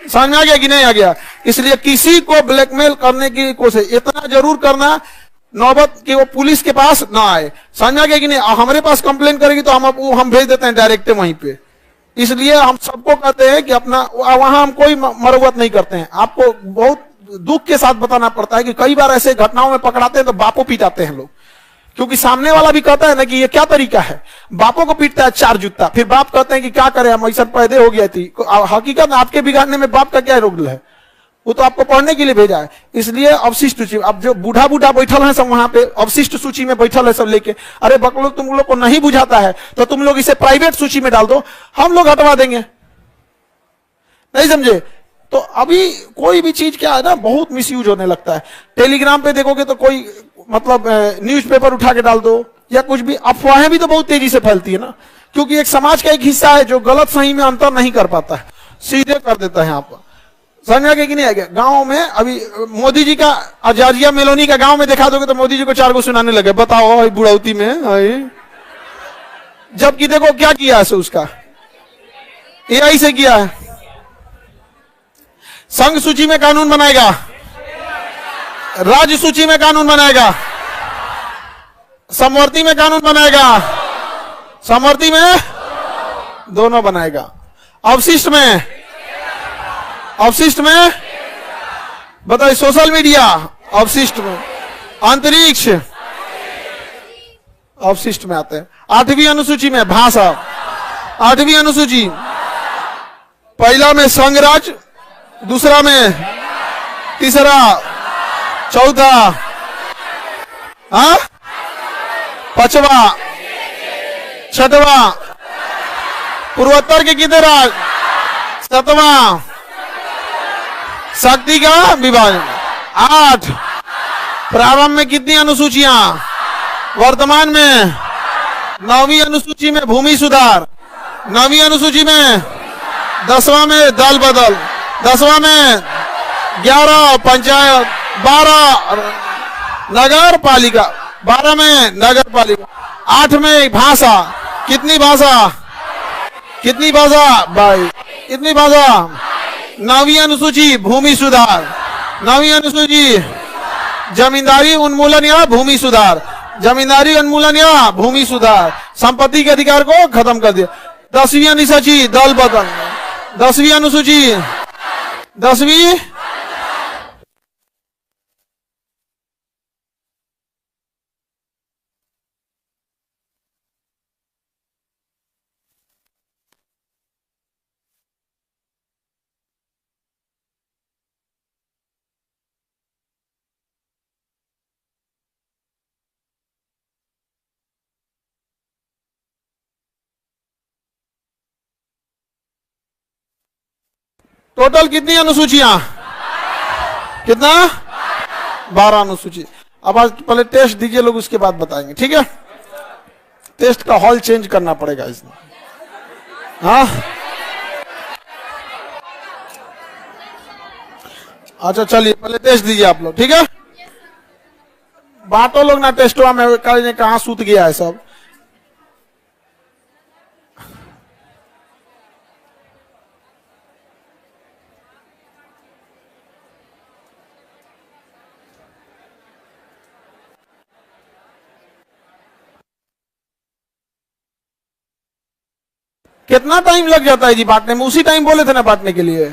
समझ में आ गया कि नहीं आ गया? इसलिए किसी को ब्लैकमेल करने की कोशिश इतना जरूर करना, नौबत कि वो पुलिस के पास ना आए। समझ में आ गया कि नहीं? हमारे पास कंप्लेन करेगी तो हम भेज देते हैं डायरेक्ट वहीं पे। इसलिए हम सबको कहते हैं कि अपना वहां हम कोई मरम्मत नहीं करते हैं। आपको बहुत दुख के साथ बताना पड़ता है कि कई बार ऐसे घटनाओं में पकड़ाते हैं तो बापों पिटाते हैं लोग, क्योंकि सामने वाला भी कहता है ना कि ये क्या तरीका है, बापों को पीटता है 4 जूता, फिर बाप कहते हैं कि क्या करें हम, ऐसा पैदे हो गया थी। हकीकत में आपके बिगाड़ने में बाप का क्या रोल है? वो तो आपको पढ़ने के लिए भेजा है। इसलिए अवशिष्ट सूची, अब जो बूढ़ा बैठल है सब वहां पे अवशिष्ट सूची में बैठल है सब लेके, अरे बकलोग तुम लोग को नहीं बुझाता है तो तुम लोग इसे प्राइवेट सूची में डाल दो, हम लोग हटवा देंगे। नहीं समझे? तो अभी कोई भी चीज क्या है ना, बहुत मिसयूज होने लगता है। टेलीग्राम पे देखोगे तो कोई मतलब न्यूज़पेपर उठा के डाल दो या कुछ भी, अफवाहें भी तो बहुत तेजी से फैलती है ना, क्योंकि एक समाज का एक हिस्सा है जो गलत सही में अंतर नहीं कर पाता है, सीधे कर देता है। आप समझ में आ गया कि नहीं आ गया? गांव में अभी मोदी जी का अजाजिया मेलोनी का गांव में दिखा दोगे तो मोदी जी को 4 गो सुनाने लगे, बताओ बुढ़ौती में, जबकि देखो क्या किया है उसका, एआई से किया है। संघ सूची में कानून बनाएगा, राज्य सूची में कानून बनाएगा, समवर्ती में कानून बनाएगा, समवर्ती में दोनों बनाएगा, अवशिष्ट में, अवशिष्ट में बताइए, सोशल मीडिया अवशिष्ट में, अंतरिक्ष अवशिष्ट में आते हैं। 8वीं अनुसूची में भाषा, 8वीं अनुसूची, पहला में संघ राज्य, दूसरा में, तीसरा, चौथा, पांचवा, छठवा, पूर्वोत्तर के कितने राज्य, 7वां, शक्ति का विभाजन, 8, प्रारंभ में कितनी अनुसूचियां, वर्तमान में 9वीं अनुसूची में भूमि सुधार, 9वीं अनुसूची में 10वां में दल बदल, 10वां में 11 पंचायत, 12 नगर पालिका, 12 में नगर पालिका, 8 में भाषा, कितनी भाषा, कितनी भाषा भाई, कितनी भाषा, 9वीं अनुसूची भूमि सुधार, 9वीं अनुसूची जमींदारी उन्मूलन या भूमि सुधार, जमींदारी उन्मूलन या भूमि सुधार, संपत्ति के अधिकार को खत्म कर दिया। 10वीं अनुसूची दल बदल, 10वीं अनुसूची, 10वीं टोटल कितनी अनुसूचियां, कितना, 12 अनुसूची। अब आज पहले टेस्ट दीजिए लोग, उसके बाद बताएंगे, ठीक है। टेस्ट का हॉल चेंज करना पड़ेगा इसमें, हाँ। अच्छा चलिए पहले टेस्ट दीजिए आप लोग, ठीक है। बांटो लोग ना टेस्टवा में, कहाँ सूत गया है सब। कितना टाइम लग जाता है जी बांटने में, उसी टाइम बोले थे ना बांटने के लिए।